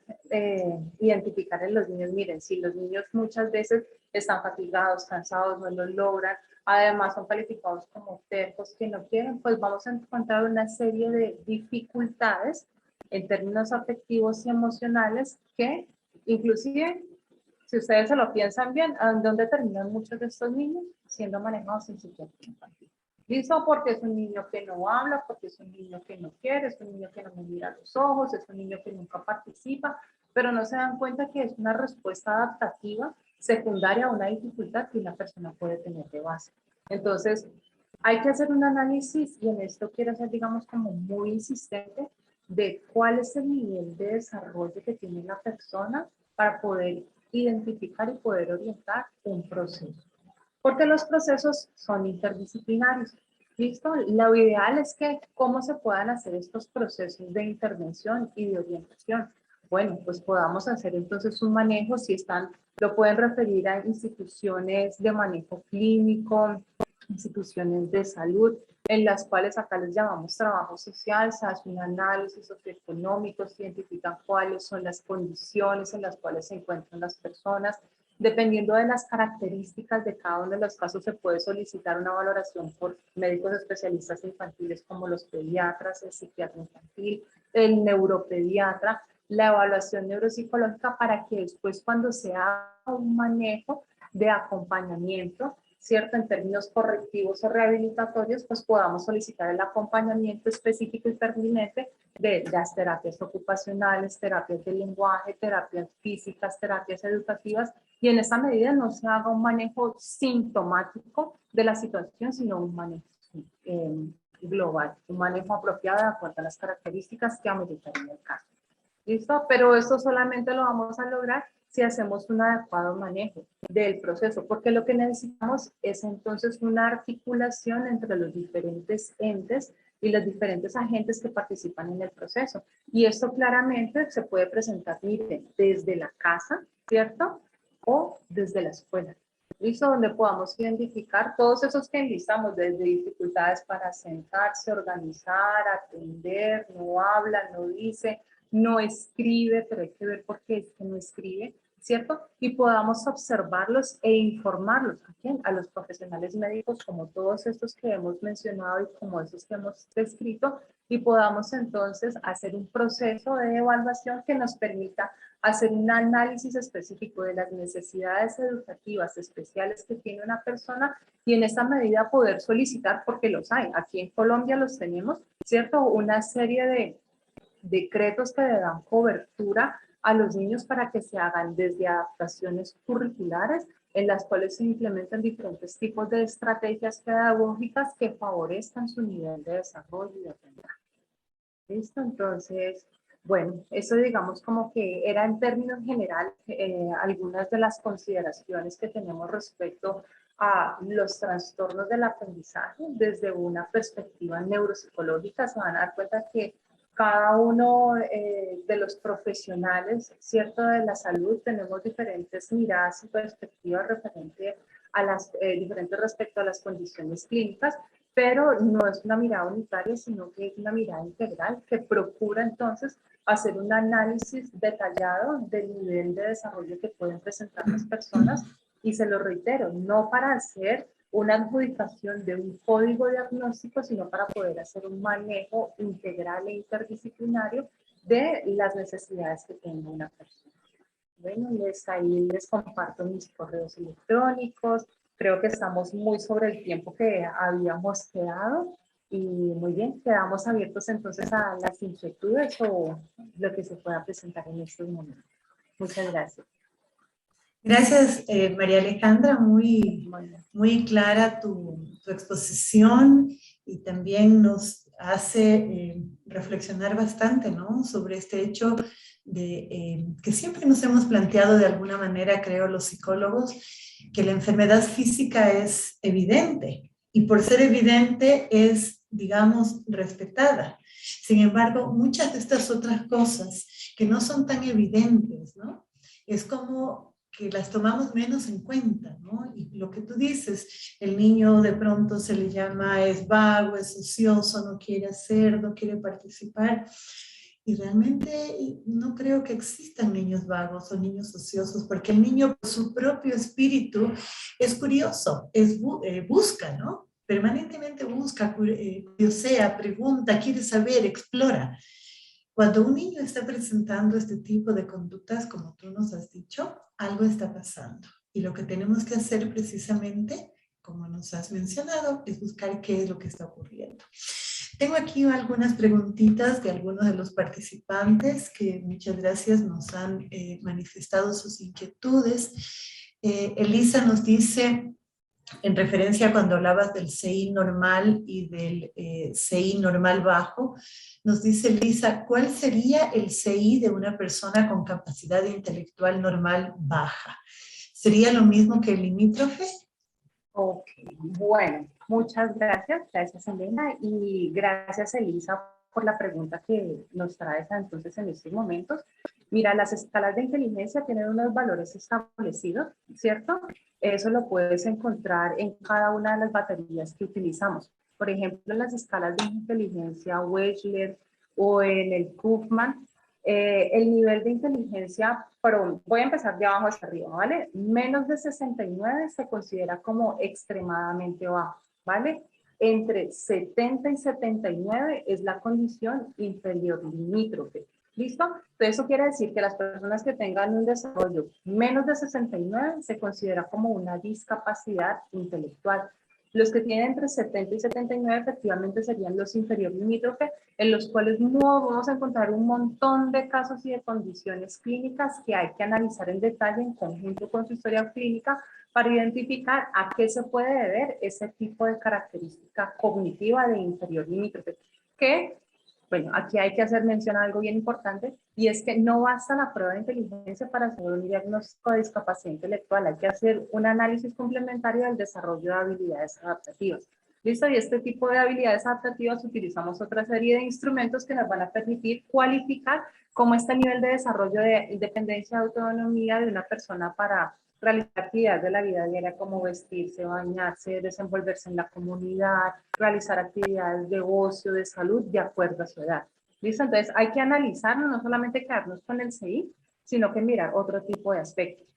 identificar en los niños, miren, si los niños muchas veces están fatigados, cansados, no lo logran, además son calificados como tercos que no quieren, pues vamos a encontrar una serie de dificultades en términos afectivos y emocionales que inclusive, si ustedes se lo piensan bien, ¿dónde terminan muchos de estos niños? Siendo manejados en psiquiatría infantil. ¿Listo? Porque es un niño que no habla, porque es un niño que no quiere, es un niño que no me mira a los ojos, es un niño que nunca participa, pero no se dan cuenta que es una respuesta adaptativa secundaria a una dificultad que una persona puede tener de base. Entonces, hay que hacer un análisis y en esto quiero ser, digamos, como muy insistente de cuál es el nivel de desarrollo que tiene la persona para poder identificar y poder orientar un proceso. Porque los procesos son interdisciplinarios. ¿Listo? Lo ideal es que cómo se puedan hacer estos procesos de intervención y de orientación. Bueno, pues podamos hacer entonces un manejo, si están, lo pueden referir a instituciones de manejo clínico, instituciones de salud, en las cuales acá les llamamos trabajo social. Se hace un análisis socioeconómico, se identifican cuáles son las condiciones en las cuales se encuentran las personas. Dependiendo de las características de cada uno de los casos, se puede solicitar una valoración por médicos especialistas infantiles como los pediatras, el psiquiatra infantil, el neuropediatra, la evaluación neuropsicológica, para que después, cuando se haga un manejo de acompañamiento, ¿cierto? En términos correctivos o rehabilitatorios, pues podamos solicitar el acompañamiento específico y pertinente de las terapias ocupacionales, terapias de lenguaje, terapias físicas, terapias educativas, y en esa medida no se haga un manejo sintomático de la situación, sino un manejo global, un manejo apropiado de acuerdo a las características que ameritaría el caso. ¿Listo? Pero esto solamente lo vamos a lograr si hacemos un adecuado manejo del proceso, porque lo que necesitamos es entonces una articulación entre los diferentes entes y los diferentes agentes que participan en el proceso. Y esto claramente se puede presentar, miren, desde la casa, ¿cierto? O desde la escuela. ¿Listo? Donde podamos identificar todos esos que enlistamos, desde dificultades para sentarse, organizar, atender, no habla, no dice, no escribe, pero hay que ver por qué es que no escribe, ¿cierto? Y podamos observarlos e informarlos. ¿A quién? A los profesionales médicos, como todos estos que hemos mencionado y como esos que hemos descrito, y podamos entonces hacer un proceso de evaluación que nos permita hacer un análisis específico de las necesidades educativas especiales que tiene una persona, y en esta medida poder solicitar, porque los hay, aquí en Colombia los tenemos, ¿cierto? Una serie de decretos que le dan cobertura a los niños para que se hagan desde adaptaciones curriculares, en las cuales se implementan diferentes tipos de estrategias pedagógicas que favorezcan su nivel de desarrollo y de aprendizaje. ¿Listo? Entonces, bueno, eso digamos como que era en términos generales algunas de las consideraciones que tenemos respecto a los trastornos del aprendizaje desde una perspectiva neuropsicológica. Se van a dar cuenta que cada uno de los profesionales, ¿cierto?, de la salud, tenemos diferentes miradas y perspectivas referente a las diferentes respecto a las condiciones clínicas, pero no es una mirada unitaria, sino que es una mirada integral que procura entonces hacer un análisis detallado del nivel de desarrollo que pueden presentar las personas, y se lo reitero, no para hacer una adjudicación de un código diagnóstico, sino para poder hacer un manejo integral e interdisciplinario de las necesidades que tenga una persona. Bueno, ahí les comparto mis correos electrónicos. Creo que estamos muy sobre el tiempo que habíamos quedado, y muy bien, quedamos abiertos entonces a las inquietudes o lo que se pueda presentar en estos momentos. Muchas gracias. Gracias, María Alejandra, muy clara tu exposición, y también nos hace reflexionar bastante, ¿no?, sobre este hecho de que siempre nos hemos planteado de alguna manera, creo, los psicólogos, que la enfermedad física es evidente, y por ser evidente es, digamos, respetada. Sin embargo, muchas de estas otras cosas que no son tan evidentes, ¿no?, es como que las tomamos menos en cuenta, ¿no? Y lo que tú dices, el niño de pronto se le llama, es vago, es ocioso, no quiere hacer, no quiere participar. Y realmente no creo que existan niños vagos o niños ociosos, porque el niño, por su propio espíritu, es curioso, busca, ¿no? Permanentemente busca, curiosea, pregunta, quiere saber, explora. Cuando un niño está presentando este tipo de conductas, como tú nos has dicho, algo está pasando. Y lo que tenemos que hacer precisamente, como nos has mencionado, es buscar qué es lo que está ocurriendo. Tengo aquí algunas preguntitas de algunos de los participantes que, muchas gracias, nos han manifestado sus inquietudes. Elisa nos dice, en referencia a cuando hablabas del CI normal y del CI normal bajo, nos dice Lisa, ¿cuál sería el CI de una persona con capacidad intelectual normal baja? ¿Sería lo mismo que el limítrofe? Ok, bueno, muchas gracias. Gracias, Elena, y gracias, Elisa, por la pregunta que nos traes entonces en estos momentos. Mira, las escalas de inteligencia tienen unos valores establecidos, ¿cierto? Eso lo puedes encontrar en cada una de las baterías que utilizamos. por ejemplo, en las escalas de inteligencia Wechsler o en el Kaufman, el nivel de inteligencia, pero voy a empezar de abajo hacia arriba, ¿vale? Menos de 69 se considera como extremadamente bajo, ¿vale? Entre 70 y 79 es la condición inferior limítrofe. ¿Listo? Entonces eso quiere decir que las personas que tengan un desarrollo menos de 69 se considera como una discapacidad intelectual. Los que tienen entre 70 y 79 efectivamente serían los inferior limítrofe, en los cuales no vamos a encontrar un montón de casos y de condiciones clínicas que hay que analizar en detalle en conjunto con su historia clínica para identificar a qué se puede deber ese tipo de característica cognitiva de inferior limítrofe. Que, bueno, aquí hay que hacer mención a algo bien importante, y es que no basta la prueba de inteligencia para hacer un diagnóstico de discapacidad intelectual, hay que hacer un análisis complementario del desarrollo de habilidades adaptativas. ¿Listo? Y este tipo de habilidades adaptativas utilizamos otra serie de instrumentos que nos van a permitir cualificar cómo está el nivel de desarrollo de independencia y autonomía de una persona para realizar actividades de la vida diaria como vestirse, bañarse, desenvolverse en la comunidad, realizar actividades de ocio, de salud, de acuerdo a su edad. ¿Listo? Entonces hay que analizarlo, no solamente quedarnos con el CI, sino que mirar otro tipo de aspectos.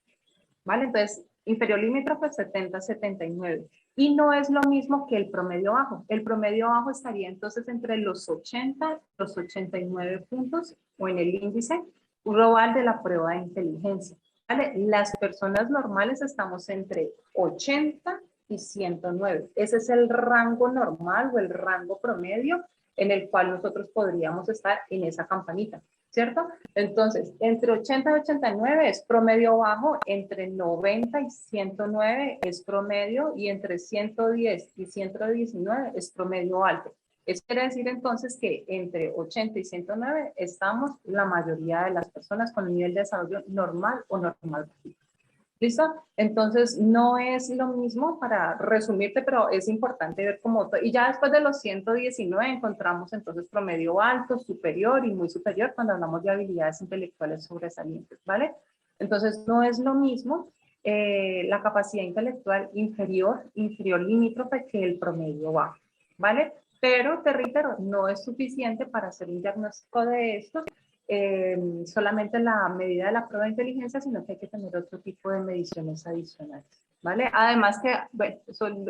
¿Vale? Entonces, inferior limítrofe 70-79. Y no es lo mismo que el promedio bajo. El promedio bajo estaría entonces entre los 80 y los 89 puntos o en el índice global de la prueba de inteligencia. ¿Vale? Las personas normales estamos entre 80 y 109. Ese es el rango normal o el rango promedio en el cual nosotros podríamos estar en esa campanita, ¿cierto? Entonces, entre 80 y 89 es promedio bajo, entre 90 y 109 es promedio, y entre 110 y 119 es promedio alto. Eso quiere decir entonces que entre 80 y 109 estamos la mayoría de las personas con un nivel de desarrollo normal o normal. ¿Listo? Entonces, no es lo mismo, para resumirte, pero es importante ver cómo, y ya después de los 119 encontramos entonces promedio alto, superior y muy superior cuando hablamos de habilidades intelectuales sobresalientes, ¿vale? Entonces, no es lo mismo la capacidad intelectual inferior limítrofe que el promedio bajo, ¿vale? Pero, te reitero, no es suficiente para hacer un diagnóstico de esto, solamente la medida de la prueba de inteligencia, sino que hay que tener otro tipo de mediciones adicionales, ¿vale? Además que, bueno,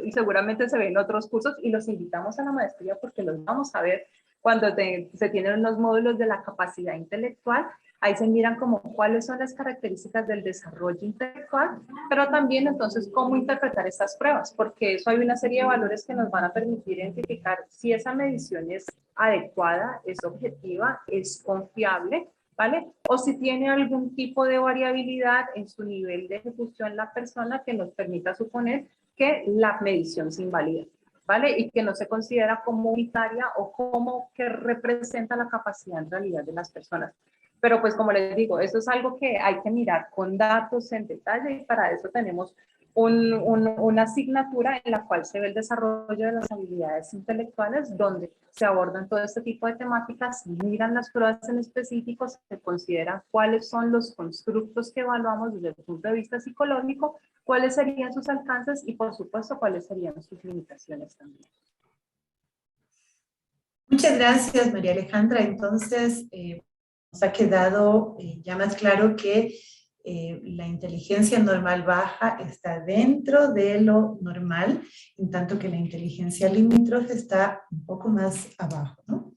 y seguramente se ven en otros cursos, y los invitamos a la maestría porque los vamos a ver cuando se tienen unos módulos de la capacidad intelectual. Ahí se miran como cuáles son las características del desarrollo intelectual, pero también entonces cómo interpretar estas pruebas, porque eso hay una serie de valores que nos van a permitir identificar si esa medición es adecuada, es objetiva, es confiable, ¿vale? O si tiene algún tipo de variabilidad en su nivel de ejecución la persona que nos permita suponer que la medición se invalida, ¿vale? Y que no se considera como unitaria o como que representa la capacidad en realidad de las personas. Pero pues como les digo, eso es algo que hay que mirar con datos en detalle, y para eso tenemos una asignatura en la cual se ve el desarrollo de las habilidades intelectuales, donde se abordan todo este tipo de temáticas, miran las pruebas en específico, se consideran cuáles son los constructos que evaluamos desde el punto de vista psicológico, cuáles serían sus alcances y por supuesto cuáles serían sus limitaciones también. Muchas gracias, María Alejandra. Entonces, nos ha quedado ya más claro que la inteligencia normal baja está dentro de lo normal, en tanto que la inteligencia limítrofe está un poco más abajo, ¿no?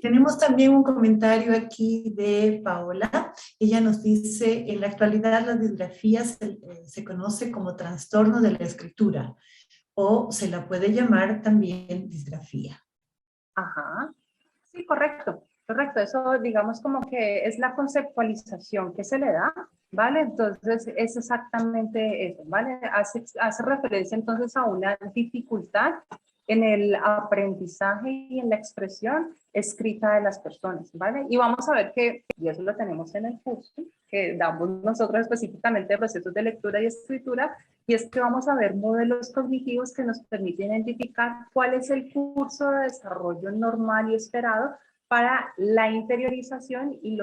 Tenemos también un comentario aquí de Paola. Ella nos dice, en la actualidad la disgrafía se conoce como trastorno de la escritura, o se la puede llamar también disgrafía. Ajá, sí, correcto, correcto. Eso digamos como que es la conceptualización que se le da, ¿vale? Entonces es exactamente eso, ¿vale? Hace referencia entonces a una dificultad en el aprendizaje y en la expresión escrita de las personas, ¿vale? Y vamos a ver que, y eso lo tenemos en el curso, que damos nosotros específicamente procesos de lectura y escritura, y es que vamos a ver modelos cognitivos que nos permiten identificar cuál es el curso de desarrollo normal y esperado para la interiorización y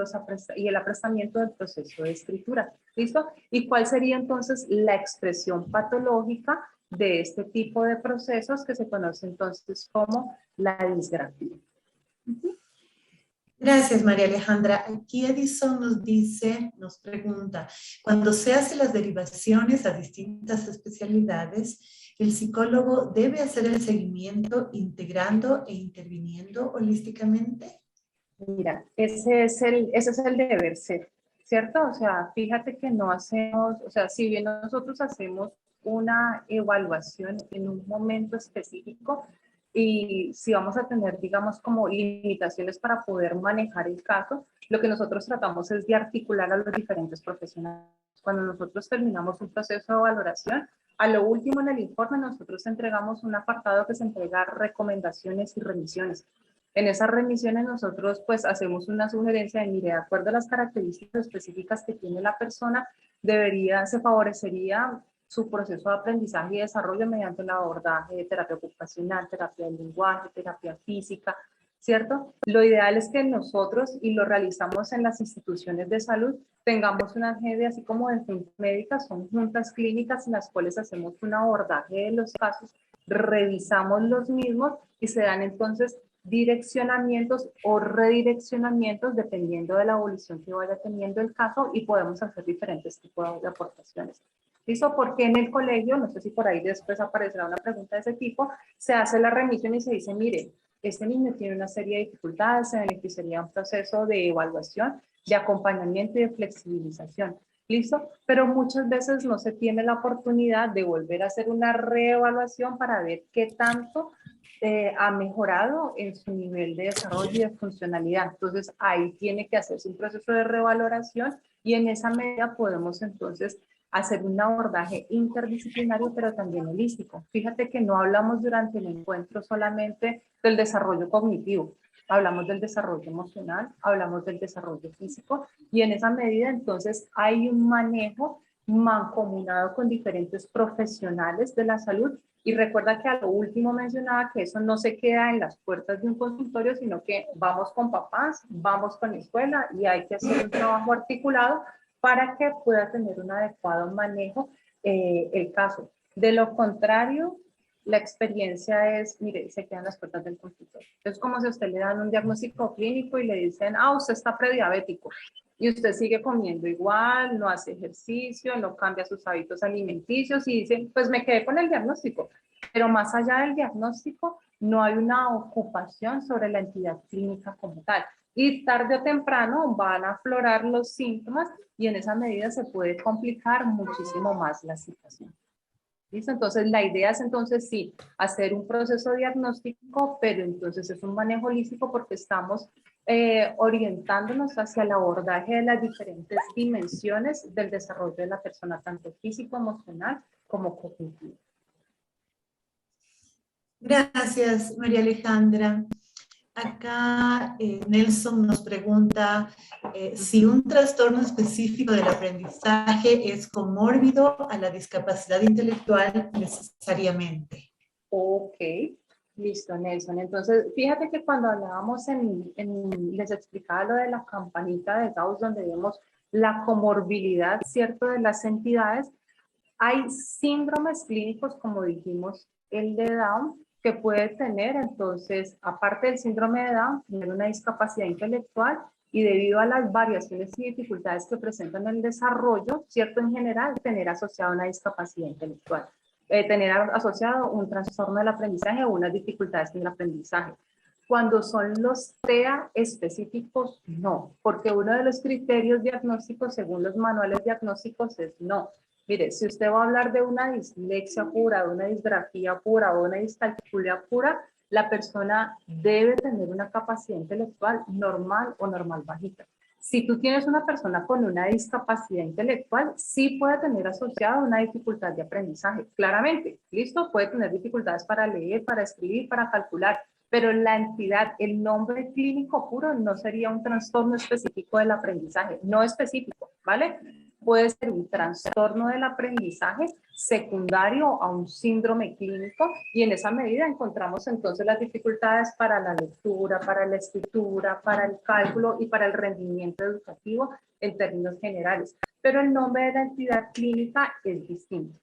el aprestamiento del proceso de escritura. ¿Listo? ¿Y cuál sería entonces la expresión patológica de este tipo de procesos que se conoce entonces como la disgrafía. Gracias, María Alejandra. Aquí Edison nos dice, nos pregunta, cuando se hacen las derivaciones a distintas especialidades, ¿el psicólogo debe hacer el seguimiento integrando e interviniendo holísticamente? Mira, ese es el deber ser, ¿cierto? O sea, fíjate que no hacemos, o sea, si bien nosotros hacemos una evaluación en un momento específico y si vamos a tener, digamos, como limitaciones para poder manejar el caso, lo que nosotros tratamos es de articular a los diferentes profesionales. Cuando nosotros terminamos un proceso de valoración, a lo último en el informe nosotros entregamos un apartado que se entrega recomendaciones y remisiones. En esas remisiones nosotros pues hacemos una sugerencia de, mire, de acuerdo a las características específicas que tiene la persona, se favorecería su proceso de aprendizaje y desarrollo mediante el abordaje de terapia ocupacional, terapia del lenguaje, terapia física, ¿cierto? Lo ideal es que nosotros, y lo realizamos en las instituciones de salud, tengamos una sede así como de juntas médicas, son juntas clínicas en las cuales hacemos un abordaje de los casos, revisamos los mismos y se dan entonces direccionamientos o redireccionamientos dependiendo de la evolución que vaya teniendo el caso y podemos hacer diferentes tipos de aportaciones. ¿Listo? Porque en el colegio, no sé si por ahí después aparecerá una pregunta de ese tipo, se hace la remisión y se dice, mire, este niño tiene una serie de dificultades, se beneficiaría un proceso de evaluación, de acompañamiento y de flexibilización. ¿Listo? Pero muchas veces no se tiene la oportunidad de volver a hacer una reevaluación para ver qué tanto ha mejorado en su nivel de desarrollo y de funcionalidad. Entonces, ahí tiene que hacerse un proceso de revaloración y en esa medida podemos entonces hacer un abordaje interdisciplinario, pero también holístico. Fíjate que no hablamos durante el encuentro solamente del desarrollo cognitivo, hablamos del desarrollo emocional, hablamos del desarrollo físico y en esa medida entonces hay un manejo mancomunado con diferentes profesionales de la salud. Y recuerda que a lo último mencionaba que eso no se queda en las puertas de un consultorio, sino que vamos con papás, vamos con la escuela y hay que hacer un trabajo articulado para que pueda tener un adecuado manejo el caso. De lo contrario, la experiencia es, mire, se quedan las puertas del consultorio. Es como si a usted le dan un diagnóstico clínico y le dicen, usted está prediabético. Y usted sigue comiendo igual, no hace ejercicio, no cambia sus hábitos alimenticios y dicen, pues me quedé con el diagnóstico. Pero más allá del diagnóstico, no hay una ocupación sobre la entidad clínica como tal. Y tarde o temprano van a aflorar los síntomas y en esa medida se puede complicar muchísimo más la situación. ¿Listo? Entonces, la idea es entonces sí, hacer un proceso diagnóstico, pero entonces es un manejo holístico porque estamos orientándonos hacia el abordaje de las diferentes dimensiones del desarrollo de la persona, tanto físico, emocional como cognitivo. Gracias, María Alejandra. Acá Nelson nos pregunta si un trastorno específico del aprendizaje es comórbido a la discapacidad intelectual necesariamente. Ok, listo, Nelson. Entonces, fíjate que cuando hablábamos les explicaba lo de la campanita de Gauss, donde vemos la comorbilidad, ¿cierto?, de las entidades. Hay síndromes clínicos, como dijimos, el de Down, que puede tener, entonces, aparte del síndrome de Down, tener una discapacidad intelectual y debido a las variaciones y dificultades que presentan el desarrollo, ¿cierto?, en general, tener asociada una discapacidad intelectual. Tener asociado un trastorno del aprendizaje o unas dificultades en el aprendizaje. Cuando son los TEA específicos, no, porque uno de los criterios diagnósticos según los manuales diagnósticos es no. Mire, si usted va a hablar de una dislexia pura, de una disgrafía pura o una discalculia pura, la persona debe tener una capacidad intelectual normal o normal bajita. Si tú tienes una persona con una discapacidad intelectual, sí puede tener asociada una dificultad de aprendizaje, claramente, ¿listo? Puede tener dificultades para leer, para escribir, para calcular, pero la entidad, el nombre clínico puro no sería un trastorno específico del aprendizaje, no específico, ¿vale? Puede ser un trastorno del aprendizaje secundario a un síndrome clínico y en esa medida encontramos entonces las dificultades para la lectura, para la escritura, para el cálculo y para el rendimiento educativo en términos generales. Pero el nombre de la entidad clínica es distinto.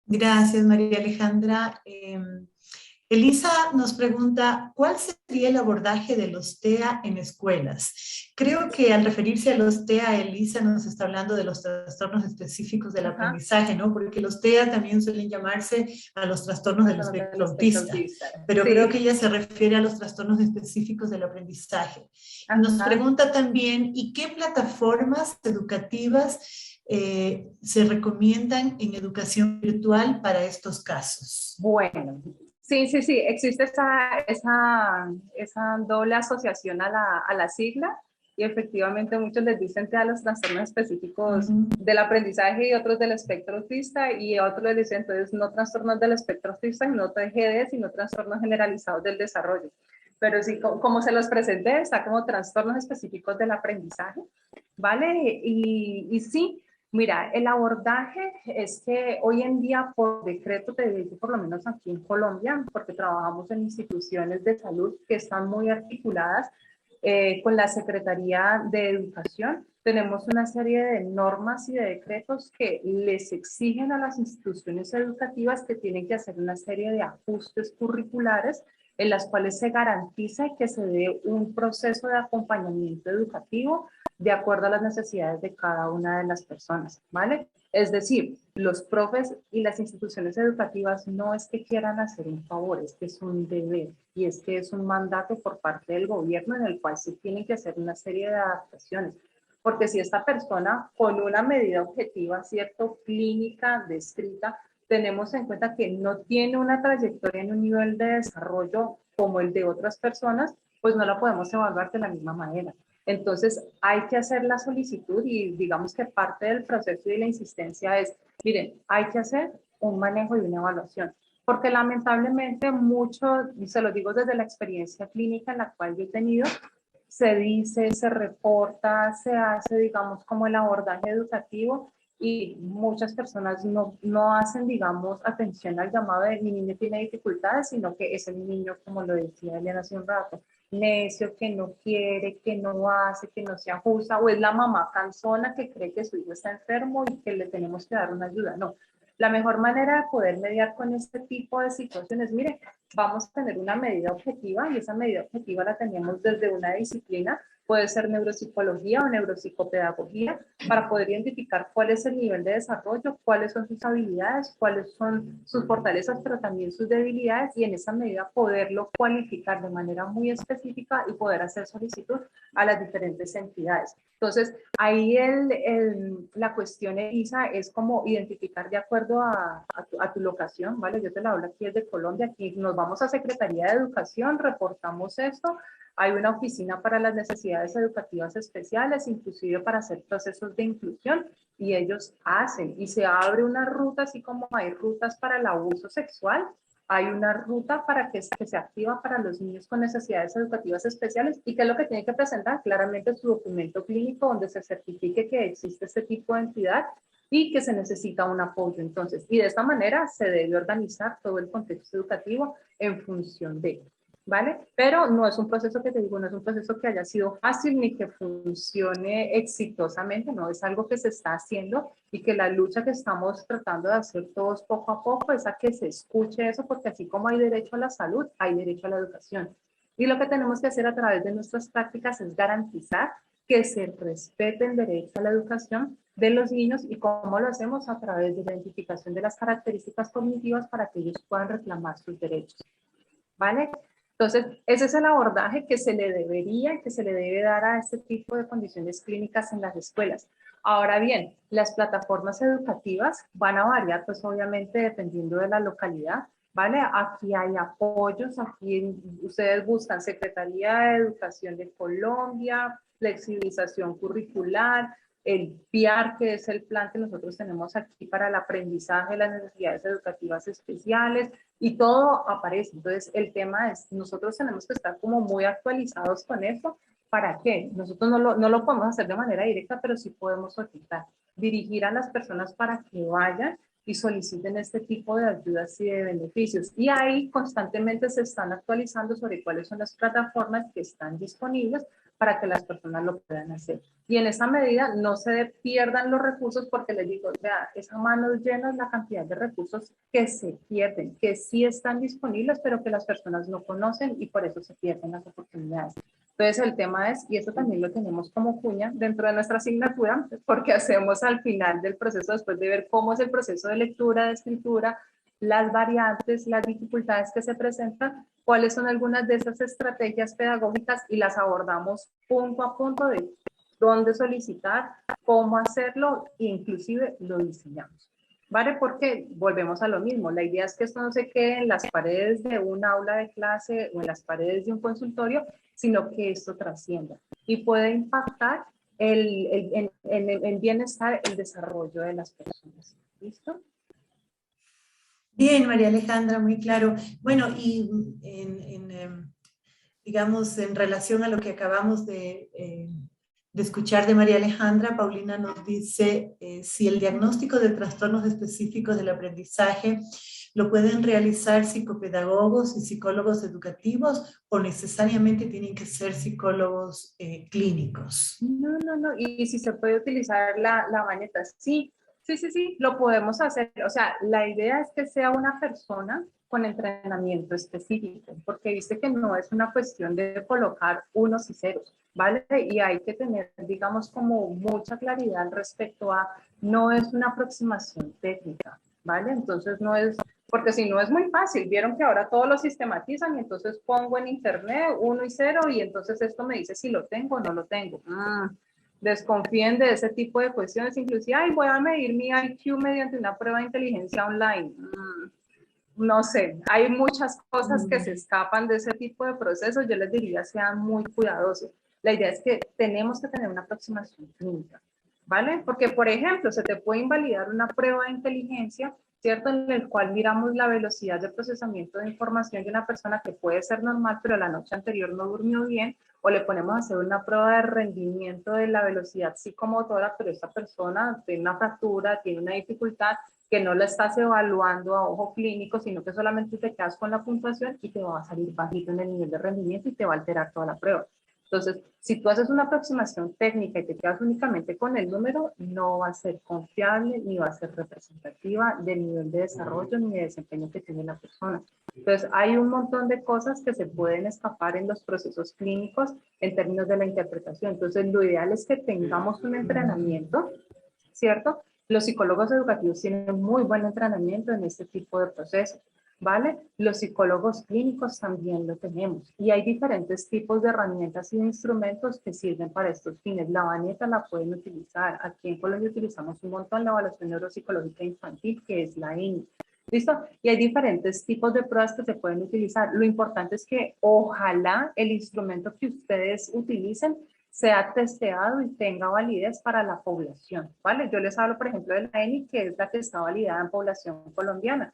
Gracias, María Alejandra. Elisa nos pregunta, ¿cuál sería el abordaje de los TEA en escuelas? Creo que al referirse a los TEA, Elisa nos está hablando de los trastornos específicos del Ajá. aprendizaje, ¿no? Porque los TEA también suelen llamarse a los trastornos del Del espectro espectro autista, autista. pero creo que Sí. ella se refiere a los trastornos específicos del aprendizaje. Nos Ajá. pregunta también, ¿y qué plataformas educativas se recomiendan en educación virtual para estos casos? Bueno, sí, sí, sí, existe esa doble asociación a la sigla y efectivamente muchos les dicen a los trastornos específicos Ujú. del aprendizaje y otros del espectro autista y otros les dicen entonces no trastornos del espectro autista, no TGD, sino trastornos generalizados del desarrollo. Pero sí, como se los presenté, está como trastornos específicos del aprendizaje, ¿vale? Y sí, mira, el abordaje es que hoy en día por decreto, te digo, por lo menos aquí en Colombia, porque trabajamos en instituciones de salud que están muy articuladas con la Secretaría de Educación, tenemos una serie de normas y de decretos que les exigen a las instituciones educativas que tienen que hacer una serie de ajustes curriculares en las cuales se garantiza que se dé un proceso de acompañamiento educativo de acuerdo a las necesidades de cada una de las personas, ¿vale? Es decir, los profes y las instituciones educativas no es que quieran hacer un favor, es que es un deber y es que es un mandato por parte del gobierno en el cual se tienen que hacer una serie de adaptaciones. Porque si esta persona con una medida objetiva, cierto, clínica, descrita, tenemos en cuenta que no tiene una trayectoria en un nivel de desarrollo como el de otras personas, pues no la podemos evaluar de la misma manera. Entonces hay que hacer la solicitud y digamos que parte del proceso y de la insistencia es, miren, hay que hacer un manejo y una evaluación. Porque lamentablemente mucho, y se lo digo desde la experiencia clínica en la cual yo he tenido, se dice, se reporta, se hace, digamos, como el abordaje educativo y muchas personas no hacen, digamos, atención al llamado de mi niño tiene dificultades, sino que es el niño, como lo decía Elena hace un rato, necio, que no quiere, que no hace, que no se ajusta, o es la mamá cansona que cree que su hijo está enfermo y que le tenemos que dar una ayuda. No, la mejor manera de poder mediar con este tipo de situaciones, mire, vamos a tener una medida objetiva y esa medida objetiva la tenemos desde una disciplina, puede ser neuropsicología o neuropsicopedagogía, para poder identificar cuál es el nivel de desarrollo, cuáles son sus habilidades, cuáles son sus fortalezas, pero también sus debilidades y en esa medida poderlo cualificar de manera muy específica y poder hacer solicitud a las diferentes entidades. Entonces, ahí la cuestión, Elisa, es como identificar de acuerdo a tu locación, ¿vale? Yo te la hablo aquí desde Colombia, aquí nos vamos a Secretaría de Educación, reportamos esto, hay una oficina para las necesidades educativas especiales, inclusive para hacer procesos de inclusión, y ellos hacen, y se abre una ruta, así como hay rutas para el abuso sexual, hay una ruta para que se activa para los niños con necesidades educativas especiales. ¿Y qué es lo que tiene que presentar? Claramente su documento clínico donde se certifique que existe este tipo de entidad y que se necesita un apoyo. Entonces, y de esta manera se debe organizar todo el contexto educativo en función de, ¿vale? Pero no es un proceso que te digo, no es un proceso que haya sido fácil ni que funcione exitosamente, no, es algo que se está haciendo y que la lucha que estamos tratando de hacer todos poco a poco es a que se escuche eso, porque así como hay derecho a la salud, hay derecho a la educación. Y lo que tenemos que hacer a través de nuestras prácticas es garantizar que se respete el derecho a la educación de los niños y cómo lo hacemos a través de la identificación de las características cognitivas para que ellos puedan reclamar sus derechos. ¿Vale? Entonces, ese es el abordaje que se le debería, que se le debe dar a este tipo de condiciones clínicas en las escuelas. Ahora bien, las plataformas educativas van a variar, pues obviamente dependiendo de la localidad, ¿vale? Aquí hay apoyos, aquí ustedes buscan Secretaría de Educación de Colombia, flexibilización curricular, el PIAR, que es el plan que nosotros tenemos aquí para el aprendizaje de las necesidades educativas especiales, y todo aparece. Entonces, el tema es, nosotros tenemos que estar como muy actualizados con eso. ¿Para qué? Nosotros no lo podemos hacer de manera directa, pero sí podemos orientar, dirigir a las personas para que vayan y soliciten este tipo de ayudas y de beneficios. Y ahí constantemente se están actualizando sobre cuáles son las plataformas que están disponibles para que las personas lo puedan hacer. Y en esa medida no se pierdan los recursos, porque les digo, vea, esa mano llena es la cantidad de recursos que se pierden, que sí están disponibles, pero que las personas no conocen y por eso se pierden las oportunidades. Entonces el tema es, y eso también lo tenemos como cuña dentro de nuestra asignatura, porque hacemos al final del proceso, después de ver cómo es el proceso de lectura, de escritura, las variantes, las dificultades que se presentan, cuáles son algunas de esas estrategias pedagógicas y las abordamos punto a punto de dónde solicitar, cómo hacerlo e inclusive lo diseñamos. ¿Vale? Porque volvemos a lo mismo. La idea es que esto no se quede en las paredes de un aula de clase o en las paredes de un consultorio, sino que esto trascienda y puede impactar el bienestar, el desarrollo de las personas. ¿Listo? Bien, María Alejandra, muy claro. Bueno, y digamos, en relación a lo que acabamos de escuchar de María Alejandra, Paulina nos dice si el diagnóstico de trastornos específicos del aprendizaje lo pueden realizar psicopedagogos y psicólogos educativos o necesariamente tienen que ser psicólogos clínicos. No, no, no. Y si se puede utilizar la maneta, sí, sí, sí, sí, lo podemos hacer. O sea, la idea es que sea una persona con entrenamiento específico, porque viste que no es una cuestión de colocar unos y ceros, ¿vale? Y hay que tener, digamos, como mucha claridad respecto a, no es una aproximación técnica, ¿vale? Entonces no es, porque si no es muy fácil, vieron que ahora todo lo sistematizan y entonces pongo en internet 1 y 0 y entonces esto me dice si lo tengo o no lo tengo. Desconfíen de ese tipo de cuestiones, inclusive, ay, voy a medir mi IQ mediante una prueba de inteligencia online. No sé, hay muchas cosas que se escapan de ese tipo de procesos. Yo les diría, sean muy cuidadosos. La idea es que tenemos que tener una aproximación clínica, ¿vale? Porque, por ejemplo, se te puede invalidar una prueba de inteligencia, ¿cierto? En el cual miramos la velocidad de procesamiento de información de una persona que puede ser normal, pero la noche anterior no durmió bien, o le ponemos a hacer una prueba de rendimiento de la velocidad psicomotora, pero esta persona tiene una fractura, tiene una dificultad, que no la estás evaluando a ojo clínico, sino que solamente te quedas con la puntuación y te va a salir bajito en el nivel de rendimiento y te va a alterar toda la prueba. Entonces, si tú haces una aproximación técnica y te quedas únicamente con el número, no va a ser confiable ni va a ser representativa del nivel de desarrollo ni de desempeño que tiene la persona. Entonces, hay un montón de cosas que se pueden escapar en los procesos clínicos en términos de la interpretación. Entonces, lo ideal es que tengamos un entrenamiento, ¿cierto? Los psicólogos educativos tienen muy buen entrenamiento en este tipo de procesos, ¿vale? Los psicólogos clínicos también lo tenemos. Y hay diferentes tipos de herramientas y de instrumentos que sirven para estos fines. La baneta la pueden utilizar. Aquí en Colombia utilizamos un montón la evaluación neuropsicológica infantil, que es la ENI. ¿Listo? Y hay diferentes tipos de pruebas que se pueden utilizar. Lo importante es que ojalá el instrumento que ustedes utilicen sea testeado y tenga validez para la población, ¿vale? Yo les hablo, por ejemplo, de la ENI, que es la que está validada en población colombiana.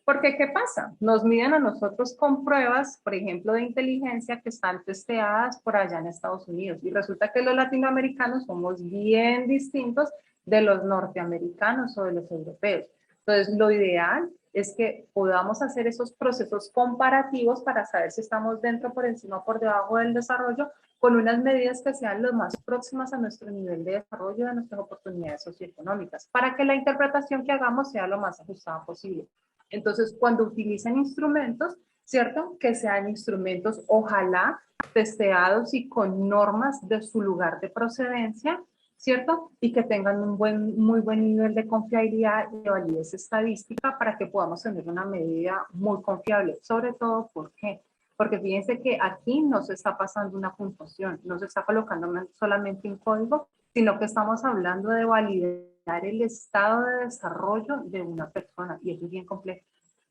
Porque, ¿qué pasa? Nos miden a nosotros con pruebas, por ejemplo, de inteligencia que están testeadas por allá en Estados Unidos. Y resulta que los latinoamericanos somos bien distintos de los norteamericanos o de los europeos. Entonces, lo ideal es que podamos hacer esos procesos comparativos para saber si estamos dentro, por encima o por debajo del desarrollo, con unas medidas que sean lo más próximas a nuestro nivel de desarrollo, de nuestras oportunidades socioeconómicas, para que la interpretación que hagamos sea lo más ajustada posible. Entonces, cuando utilicen instrumentos, ¿cierto? Que sean instrumentos, ojalá, testeados y con normas de su lugar de procedencia, ¿cierto? Y que tengan un muy buen nivel de confiabilidad y de validez estadística para que podamos tener una medida muy confiable. Sobre todo, ¿por qué? Porque fíjense que aquí no se está pasando una puntuación, no se está colocando solamente un código, sino que estamos hablando de validar el estado de desarrollo de una persona, y eso es bien complejo,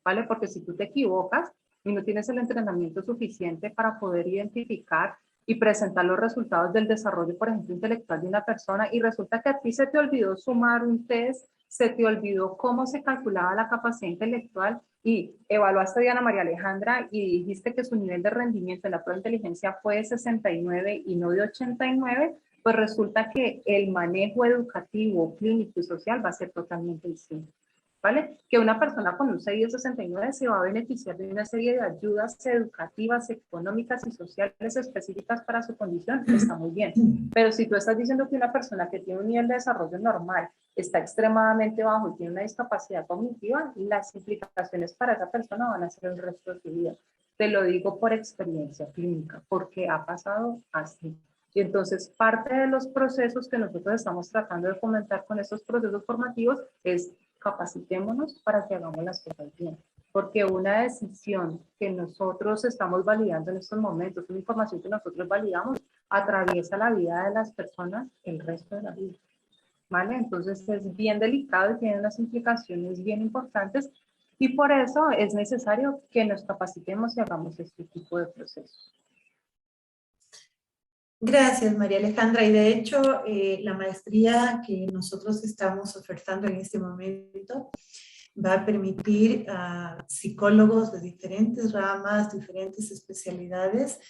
¿vale? Porque si tú te equivocas y no tienes el entrenamiento suficiente para poder identificar y presentar los resultados del desarrollo, por ejemplo, intelectual de una persona, y resulta que a ti se te olvidó sumar un test, se te olvidó cómo se calculaba la capacidad intelectual y evaluaste a Diana María Alejandra y dijiste que su nivel de rendimiento en la prueba de inteligencia fue de 69 y no de 89, pues resulta que el manejo educativo, clínico y social va a ser totalmente distinto. ¿vale? Que una persona con un CI de 69 se va a beneficiar de una serie de ayudas educativas, económicas y sociales específicas para su condición, está muy bien. Pero si tú estás diciendo que una persona que tiene un nivel de desarrollo normal está extremadamente bajo y tiene una discapacidad cognitiva, las implicaciones para esa persona van a ser el resto de su vida. Te lo digo por experiencia clínica, porque ha pasado así. Y entonces parte de los procesos que nosotros estamos tratando de fomentar con estos procesos formativos es capacitémonos para que hagamos las cosas bien. Porque una decisión que nosotros estamos validando en estos momentos, una información que nosotros validamos, atraviesa la vida de las personas el resto de la vida. ¿Vale? Entonces es bien delicado y tiene unas implicaciones bien importantes y por eso es necesario que nos capacitemos y hagamos este tipo de procesos. Gracias, María Alejandra. Y de hecho, la maestría que nosotros estamos ofertando en este momento va a permitir a psicólogos de diferentes ramas, diferentes especialidades,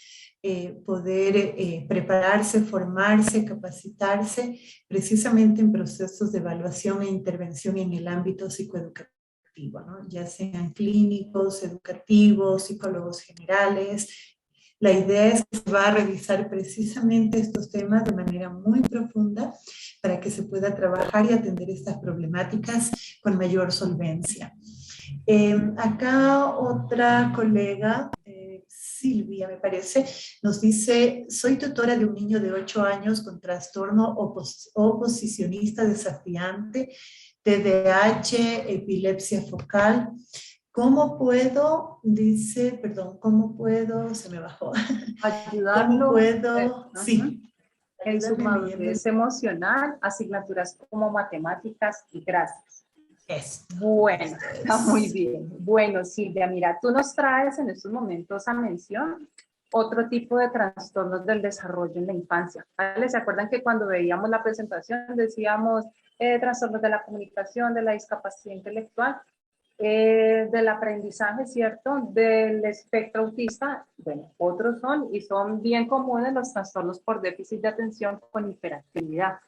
poder prepararse, formarse, capacitarse, precisamente en procesos de evaluación e intervención en el ámbito psicoeducativo, ¿no? Ya sean clínicos, educativos, psicólogos generales. La idea es que se va a revisar precisamente estos temas de manera muy profunda para que se pueda trabajar y atender estas problemáticas con mayor solvencia. Acá otra colega, Silvia me parece, nos dice: soy tutora de un niño de 8 años con trastorno oposicionista desafiante, TDAH, epilepsia focal. ¿Cómo puedo? Dice, perdón, ¿cómo puedo? Se me bajó. ¿Cómo Ayudarlo puedo? Sí. en su Ayúdame leyendo. madurez emocional, asignaturas como matemáticas y gracias. Bueno, está muy Es. bien. Bueno, Silvia, mira, tú nos traes en estos momentos a mención otro tipo de trastornos del desarrollo en la infancia, ¿vale? ¿Se acuerdan que cuando veíamos la presentación decíamos trastornos de la comunicación, de la discapacidad intelectual, del aprendizaje, ¿cierto? Del espectro autista? Bueno, otros son y son bien comunes los trastornos por déficit de atención con hiperactividad.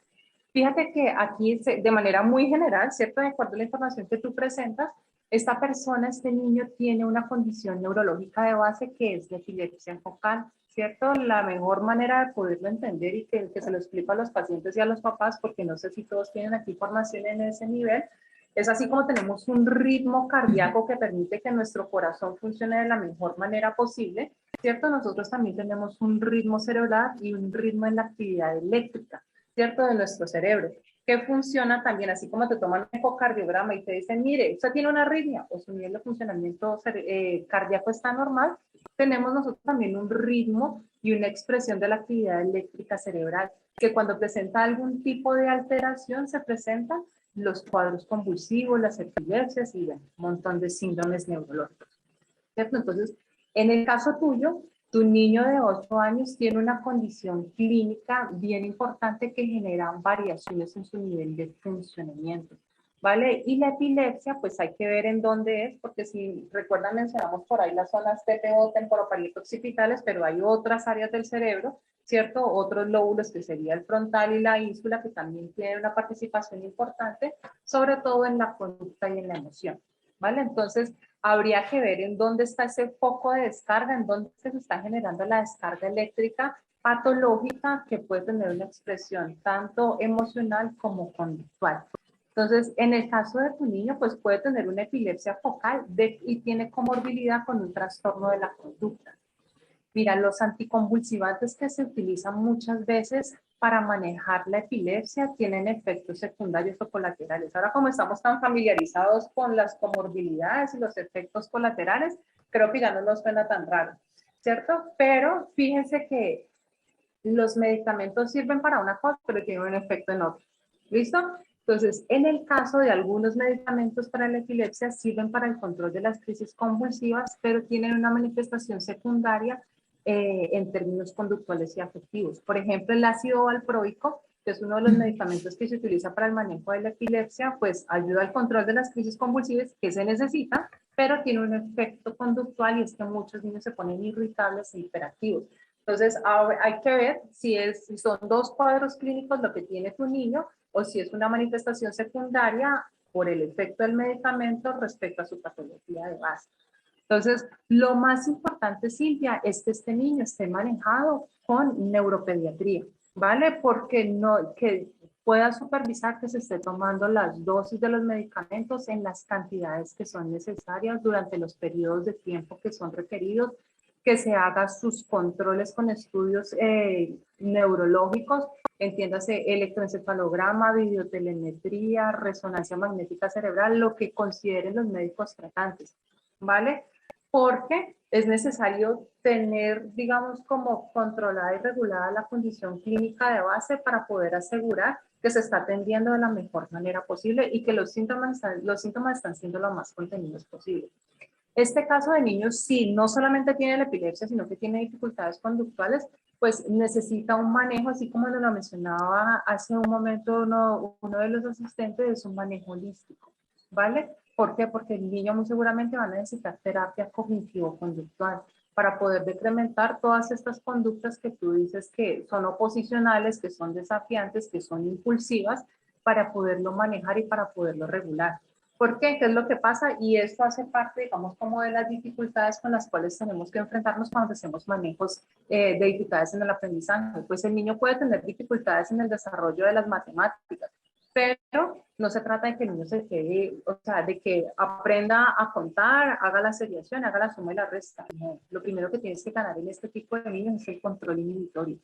Fíjate que aquí, de manera muy general, ¿cierto? De acuerdo a la información que tú presentas, esta persona, este niño, tiene una condición neurológica de base que es la epilepsia focal, ¿cierto? La mejor manera de poderlo entender y que se lo explico a los pacientes y a los papás, porque no sé si todos tienen aquí formación en ese nivel, es así como tenemos un ritmo cardíaco que permite que nuestro corazón funcione de la mejor manera posible, ¿cierto? Nosotros también tenemos un ritmo cerebral y un ritmo en la actividad eléctrica, ¿cierto? De nuestro cerebro, que funciona también, así como te toman un ecocardiograma y te dicen, mire, usted tiene una arritmia o su nivel de funcionamiento cardíaco está normal, tenemos nosotros también un ritmo y una expresión de la actividad eléctrica cerebral, que cuando presenta algún tipo de alteración se presentan los cuadros convulsivos, las epilepsias y un montón de síndromes neurológicos, ¿cierto? Entonces, en el caso tuyo, tu niño de 8 años tiene una condición clínica bien importante que genera variaciones en su nivel de funcionamiento, ¿vale? Y la epilepsia, pues hay que ver en dónde es, porque si recuerdan mencionamos por ahí las zonas TPO, temporoparieto occipitales, pero hay otras áreas del cerebro, ¿cierto? Otros lóbulos que sería el frontal y la ínsula que también tienen una participación importante, sobre todo en la conducta y en la emoción, ¿vale? Entonces, habría que ver en dónde está ese foco de descarga, en dónde se está generando la descarga eléctrica patológica que puede tener una expresión tanto emocional como conductual. Entonces, en el caso de tu niño, pues puede tener una epilepsia focal y tiene comorbilidad con un trastorno de la conducta. Mira, los anticonvulsivantes que se utilizan muchas veces para manejar la epilepsia tienen efectos secundarios o colaterales. Ahora, como estamos tan familiarizados con las comorbilidades y los efectos colaterales, creo que ya no nos suena tan raro, ¿cierto? Pero fíjense que los medicamentos sirven para una cosa, pero tienen un efecto en otra. ¿Listo? Entonces, en el caso de algunos medicamentos para la epilepsia, sirven para el control de las crisis convulsivas, pero tienen una manifestación secundaria en términos conductuales y afectivos. Por ejemplo, el ácido valproico, que es uno de los medicamentos que se utiliza para el manejo de la epilepsia, pues ayuda al control de las crisis convulsivas que se necesita, pero tiene un efecto conductual y es que muchos niños se ponen irritables e hiperactivos. Entonces, hay que ver si son dos cuadros clínicos lo que tiene tu niño o si es una manifestación secundaria por el efecto del medicamento respecto a su patología de base. Entonces, lo más importante, Silvia, es que este niño esté manejado con neuropediatría, ¿vale? Porque no, que pueda supervisar que se esté tomando las dosis de los medicamentos en las cantidades que son necesarias durante los periodos de tiempo que son requeridos, que se haga sus controles con estudios neurológicos, entiéndase electroencefalograma, videotelemetría, resonancia magnética cerebral, lo que consideren los médicos tratantes, ¿vale? Porque es necesario tener, digamos, como controlada y regulada la condición clínica de base para poder asegurar que se está atendiendo de la mejor manera posible y que los síntomas están siendo lo más contenidos posible. Este caso de niños, sí, no solamente tiene la epilepsia, sino que tiene dificultades conductuales, pues necesita un manejo, así como lo mencionaba hace un momento uno de los asistentes, es un manejo holístico, ¿vale? ¿Por qué? Porque el niño muy seguramente va a necesitar terapia cognitivo-conductual para poder decrementar todas estas conductas que tú dices que son oposicionales, que son desafiantes, que son impulsivas, para poderlo manejar y para poderlo regular. ¿Por qué? ¿Qué es lo que pasa? Y esto hace parte, digamos, como de las dificultades con las cuales tenemos que enfrentarnos cuando hacemos manejos de dificultades en el aprendizaje. Pues el niño puede tener dificultades en el desarrollo de las matemáticas, pero no se trata de que el niño se quede, o sea, de que aprenda a contar, haga la seriación, haga la suma y la resta. No, lo primero que tienes que ganar en este tipo de niños es el control inhibitorio,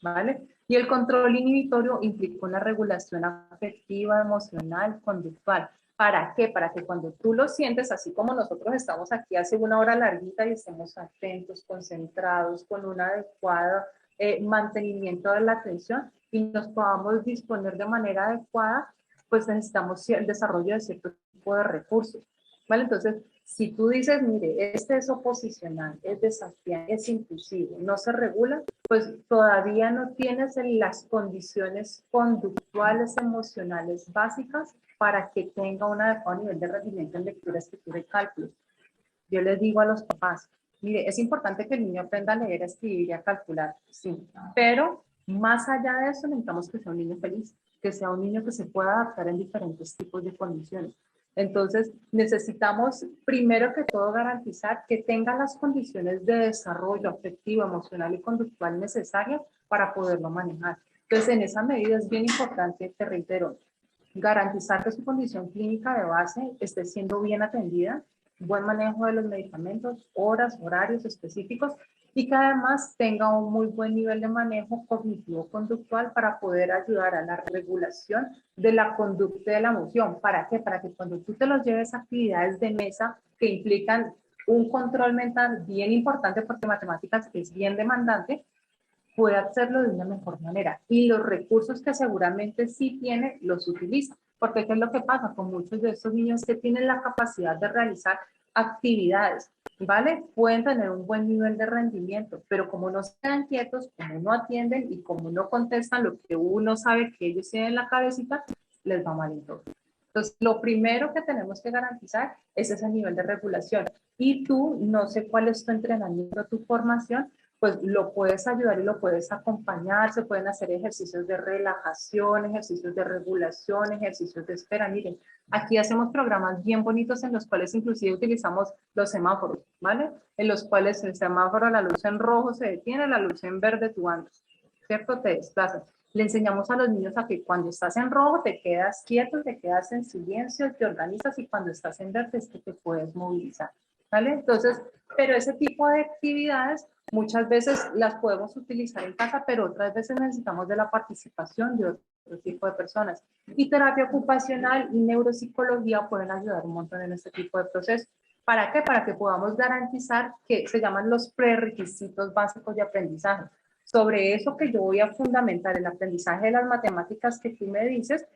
¿vale? Y el control inhibitorio implica una regulación afectiva, emocional, conductual. ¿Para qué? Para que cuando tú lo sientes, así como nosotros estamos aquí hace una hora larguita y estemos atentos, concentrados, con un adecuado mantenimiento de la atención y nos podamos disponer de manera adecuada, pues necesitamos el desarrollo de cierto tipo de recursos, ¿vale? Entonces, si tú dices, mire, este es oposicional, es desafiante, es impulsivo, no se regula, pues todavía no tienes las condiciones conductuales, emocionales básicas para que tenga un adecuado nivel de rendimiento en lectura, escritura y cálculo. Yo les digo a los papás, mire, es importante que el niño aprenda a leer, a escribir y a calcular, sí, pero más allá de eso necesitamos que sea un niño feliz, que sea un niño que se pueda adaptar en diferentes tipos de condiciones. Entonces, necesitamos primero que todo garantizar que tenga las condiciones de desarrollo afectivo, emocional y conductual necesarias para poderlo manejar. Entonces, en esa medida es bien importante, te reitero, garantizar que su condición clínica de base esté siendo bien atendida, buen manejo de los medicamentos, horas, horarios específicos y que además tenga un muy buen nivel de manejo cognitivo-conductual para poder ayudar a la regulación de la conducta y de la emoción. ¿Para qué? Para que cuando tú te los lleves a actividades de mesa que implican un control mental bien importante porque matemáticas es bien demandante, puede hacerlo de una mejor manera y los recursos que seguramente sí tiene los utiliza. Porque ¿qué es lo que pasa con muchos de estos niños que tienen la capacidad de realizar actividades? ¿Vale? Pueden tener un buen nivel de rendimiento, pero como no se quedan quietos, como no atienden y como no contestan lo que uno sabe que ellos tienen en la cabecita, les va mal en todo. Entonces, lo primero que tenemos que garantizar es ese nivel de regulación. Y tú, no sé cuál es tu entrenamiento, tu formación, pues lo puedes ayudar y lo puedes acompañar, se pueden hacer ejercicios de relajación, ejercicios de regulación, ejercicios de espera. Miren, aquí hacemos programas bien bonitos en los cuales inclusive utilizamos los semáforos, ¿vale? En los cuales el semáforo, la luz en rojo se detiene, la luz en verde tú andas, ¿cierto? Te desplazas. Le enseñamos a los niños a que cuando estás en rojo te quedas quieto, te quedas en silencio, te organizas y cuando estás en verde es que te puedes movilizar, ¿vale? Entonces, pero ese tipo de actividades muchas veces las podemos utilizar en casa, pero otras veces necesitamos de la participación de otro tipo de personas. Y terapia ocupacional y neuropsicología pueden ayudar un montón en este tipo de procesos. ¿Para qué? Para que podamos garantizar que se llaman los prerequisitos básicos de aprendizaje. Sobre eso que yo voy a fundamentar el aprendizaje de las matemáticas que tú me dices,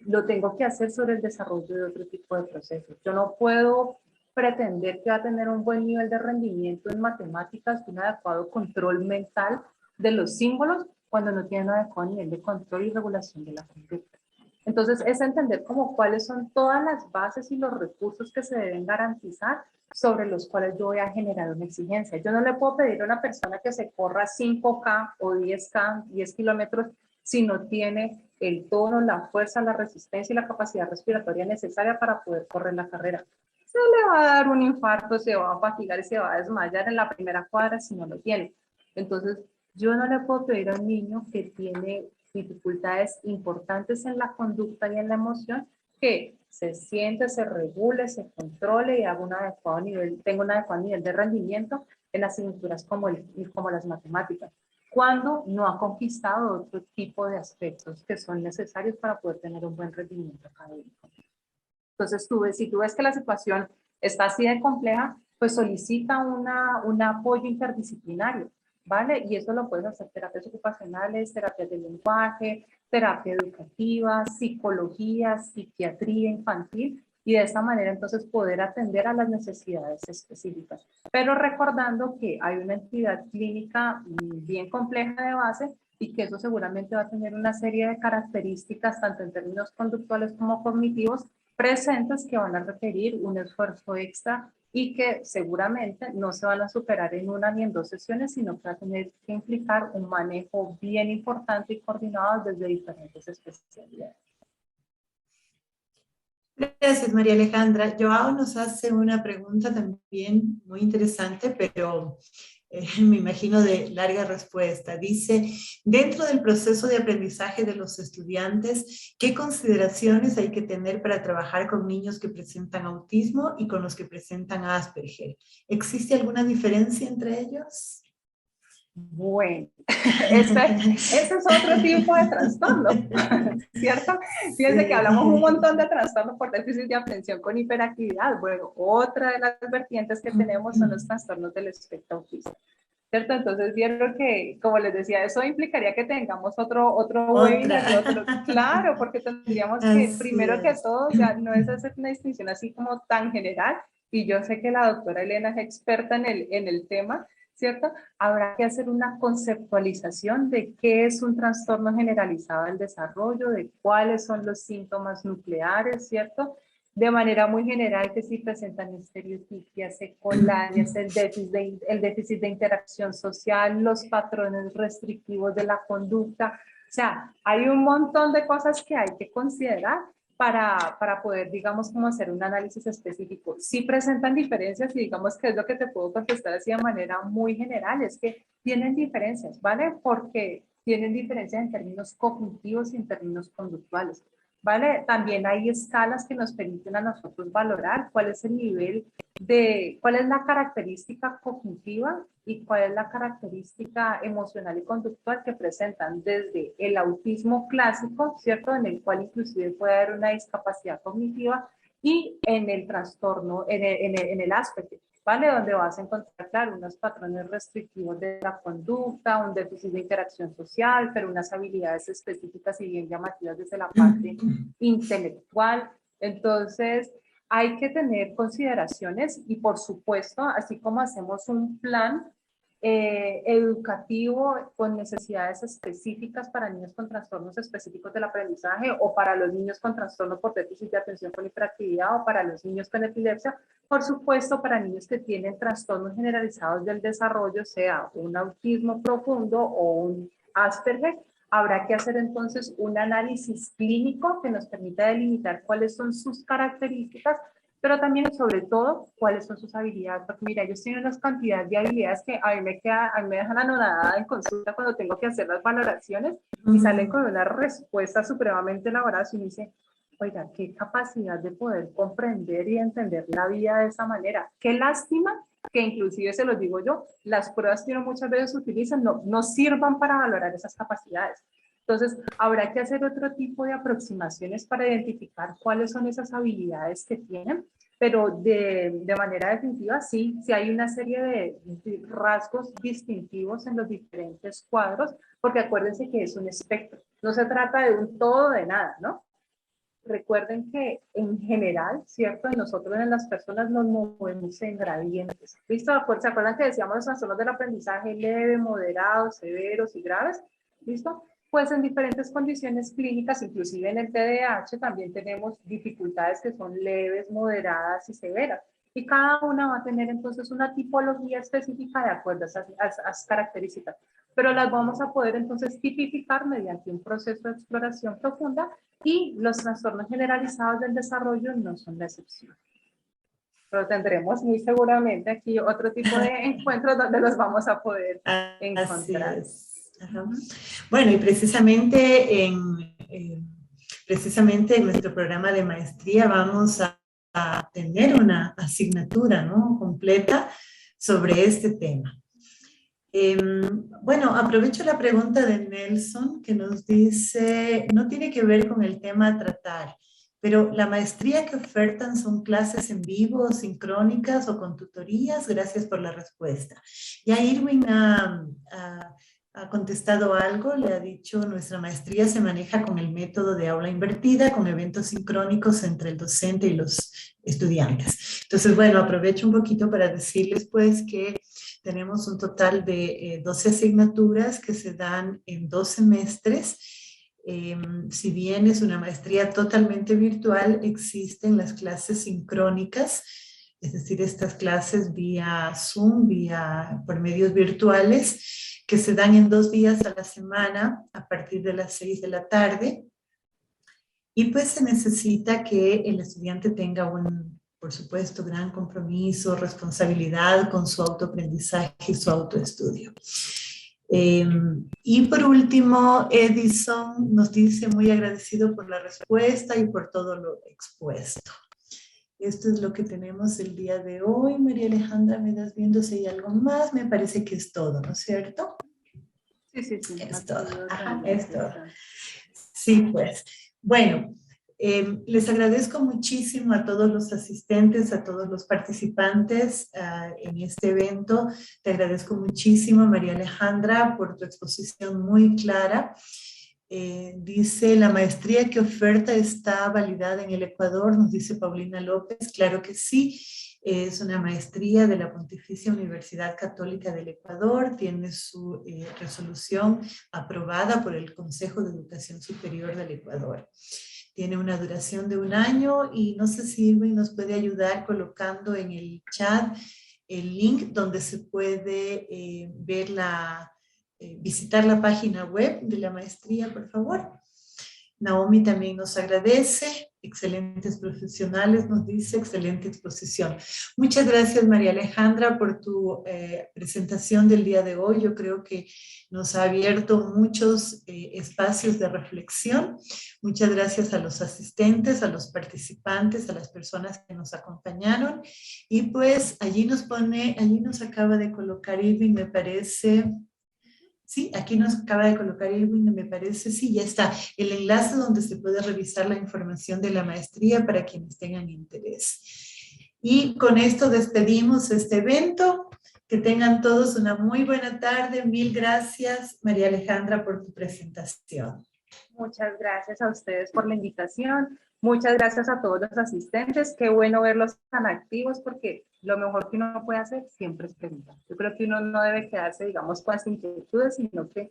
lo tengo que hacer sobre el desarrollo de otro tipo de procesos. Yo no puedo pretender que va a tener un buen nivel de rendimiento en matemáticas, un adecuado control mental de los símbolos, cuando no tiene un adecuado nivel de control y regulación de la conducta. Entonces, es entender como cuáles son todas las bases y los recursos que se deben garantizar sobre los cuales yo voy a generar una exigencia. Yo no le puedo pedir a una persona que se corra 5K o 10K, 10 kilómetros, si no tiene el tono, la fuerza, la resistencia y la capacidad respiratoria necesaria para poder correr la carrera. Se le va a dar un infarto, se va a fatigar y se va a desmayar en la primera cuadra si no lo tiene. Entonces, yo no le puedo pedir a un niño que tiene dificultades importantes en la conducta y en la emoción que se siente, se regule, se controle y haga un adecuado nivel, tenga un adecuado nivel de rendimiento en asignaturas como las matemáticas, cuando no ha conquistado otro tipo de aspectos que son necesarios para poder tener un buen rendimiento académico. Entonces, si tú ves que la situación está así de compleja, pues solicita un apoyo interdisciplinario, ¿vale? Y eso lo puedes hacer terapias ocupacionales, terapias de lenguaje, terapia educativa, psicología, psiquiatría infantil, y de esta manera entonces poder atender a las necesidades específicas. Pero recordando que hay una entidad clínica bien compleja de base y que eso seguramente va a tener una serie de características, tanto en términos conductuales como cognitivos, presentes que van a requerir un esfuerzo extra y que seguramente no se van a superar en una ni en dos sesiones, sino que va a tener que implicar un manejo bien importante y coordinado desde diferentes especialidades. Gracias, María Alejandra. Joao nos hace una pregunta también muy interesante, pero me imagino de larga respuesta. Dice, dentro del proceso de aprendizaje de los estudiantes, ¿qué consideraciones hay que tener para trabajar con niños que presentan autismo y con los que presentan Asperger? ¿Existe alguna diferencia entre ellos? Bueno, ese es otro tipo de trastorno, ¿cierto? Fíjense que hablamos un montón de trastornos por déficit de atención con hiperactividad. Bueno, otra de las vertientes que tenemos son los trastornos del espectro autista, ¿cierto? Entonces vieron que, como les decía, eso implicaría que tengamos otro webinar, claro, porque tendríamos que, primero que todo, o sea, no es hacer una distinción así como tan general, y yo sé que la doctora Elena es experta en el tema, ¿cierto? Habrá que hacer una conceptualización de qué es un trastorno generalizado del desarrollo, de cuáles son los síntomas nucleares, ¿cierto? De manera muy general, que si presentan estereotipias, secolarias, el déficit de interacción social, los patrones restrictivos de la conducta. O sea, hay un montón de cosas que hay que considerar para poder, digamos, como hacer un análisis específico. Sí presentan diferencias y digamos que es lo que te puedo contestar así de manera muy general, es que tienen diferencias, ¿vale? Porque tienen diferencias en términos cognitivos y en términos conductuales, ¿vale? También hay escalas que nos permiten a nosotros valorar cuál es el nivel cuál es la característica cognitiva y cuál es la característica emocional y conductual que presentan desde el autismo clásico, ¿cierto? En el cual inclusive puede haber una discapacidad cognitiva, y en el trastorno, en el Asperger, ¿vale? Donde vas a encontrar, claro, unos patrones restrictivos de la conducta, un déficit de interacción social, pero unas habilidades específicas y bien llamativas desde la parte intelectual. Entonces, hay que tener consideraciones y, por supuesto, así como hacemos un plan educativo con necesidades específicas para niños con trastornos específicos del aprendizaje, o para los niños con trastorno por déficit de atención con hiperactividad, o para los niños con epilepsia, por supuesto para niños que tienen trastornos generalizados del desarrollo, sea un autismo profundo o un Asperger. Habrá que hacer entonces un análisis clínico que nos permita delimitar cuáles son sus características, pero también, sobre todo, cuáles son sus habilidades. Porque mira, ellos tienen una cantidad de habilidades que a mí me dejan anonadada en consulta cuando tengo que hacer las valoraciones y salen con una respuesta supremamente elaborada y me dice, oiga, qué capacidad de poder comprender y entender la vida de esa manera. Qué lástima que, inclusive se los digo yo, las pruebas que uno muchas veces utilizan no sirvan para valorar esas capacidades. Entonces, habrá que hacer otro tipo de aproximaciones para identificar cuáles son esas habilidades que tienen, pero de manera definitiva sí hay una serie de rasgos distintivos en los diferentes cuadros, porque acuérdense que es un espectro, no se trata de un todo de nada, ¿no? Recuerden que en general, ¿cierto? Nosotros en las personas nos movemos en gradientes. ¿Listo? ¿Se acuerdan que decíamos los trastornos del aprendizaje leve, moderado, severos y graves? ¿Listo? Pues en diferentes condiciones clínicas, inclusive en el TDAH, también tenemos dificultades que son leves, moderadas y severas. Y cada una va a tener entonces una tipología específica de acuerdo a esas características. pero las vamos a poder entonces tipificar mediante un proceso de exploración profunda y los trastornos generalizados del desarrollo no son la excepción. Pero tendremos muy seguramente aquí otro tipo de encuentros donde los vamos a poder encontrar. Así es. Ajá. Bueno, y precisamente en nuestro programa de maestría vamos a tener una asignatura, ¿no?, completa sobre este tema. Bueno, aprovecho la pregunta de Nelson que nos dice, no tiene que ver con el tema a tratar, pero la maestría que ofertan son clases en vivo, sincrónicas o con tutorías. Gracias por la respuesta. Ya Irwin ha contestado algo, le ha dicho, nuestra maestría se maneja con el método de aula invertida, con eventos sincrónicos entre el docente y los estudiantes. Entonces, bueno, aprovecho un poquito para decirles pues que tenemos un total de 12 asignaturas que se dan en 2 semestres. Si bien es una maestría totalmente virtual, existen las clases sincrónicas, es decir, estas clases vía Zoom, por medios virtuales, que se dan en 2 días a la semana a partir de las 6 de la tarde. Y pues se necesita que el estudiante tenga por supuesto, gran compromiso, responsabilidad con su autoaprendizaje y su autoestudio. Y por último, Edison nos dice muy agradecido por la respuesta y por todo lo expuesto. Esto es lo que tenemos el día de hoy. María Alejandra, ¿me das viendo si hay algo más? Me parece que es todo, ¿no es cierto? Sí. Es todo. Ajá, es todo. Sí, pues. Bueno, les agradezco muchísimo a todos los asistentes, a todos los participantes en este evento. Te agradezco muchísimo, María Alejandra, por tu exposición muy clara. Dice, la maestría que oferta está validada en el Ecuador, nos dice Paulina López. Claro que sí, es una maestría de la Pontificia Universidad Católica del Ecuador, tiene su resolución aprobada por el Consejo de Educación Superior del Ecuador. Tiene una duración de 1 año y no sé si Irwin nos puede ayudar colocando en el chat el link donde se puede visitar la página web de la maestría, por favor. Naomi también nos agradece, excelentes profesionales, nos dice, excelente exposición. Muchas gracias, María Alejandra, por tu presentación del día de hoy. Yo creo que nos ha abierto muchos espacios de reflexión. Muchas gracias a los asistentes, a los participantes, a las personas que nos acompañaron. Y pues allí nos acaba de colocar Irving, me parece. Sí, aquí nos acaba de colocar Irwin, me parece, sí, ya está. El enlace donde se puede revisar la información de la maestría para quienes tengan interés. Y con esto despedimos este evento. Que tengan todos una muy buena tarde. Mil gracias, María Alejandra, por tu presentación. Muchas gracias a ustedes por la invitación. Muchas gracias a todos los asistentes. Qué bueno verlos tan activos porque lo mejor que uno puede hacer siempre es preguntar. Yo creo que uno no debe quedarse, digamos, con las inquietudes, sino que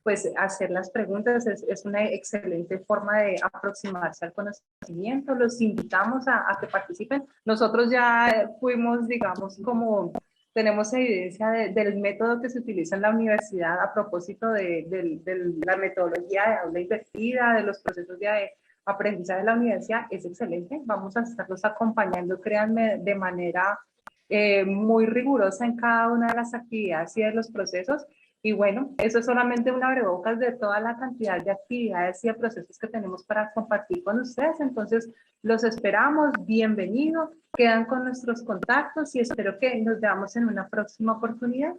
pues hacer las preguntas es una excelente forma de aproximarse al conocimiento. Los invitamos a que participen. Nosotros ya fuimos, digamos, como tenemos evidencia del método que se utiliza en la universidad a propósito de la metodología de aula invertida, de los procesos de aprendizaje de la universidad, es excelente. Vamos a estarlos acompañando, créanme, de manera muy rigurosa en cada una de las actividades y de los procesos. Y bueno, eso es solamente un abrebocas de toda la cantidad de actividades y de procesos que tenemos para compartir con ustedes. Entonces, los esperamos, bienvenidos, quedan con nuestros contactos y espero que nos veamos en una próxima oportunidad.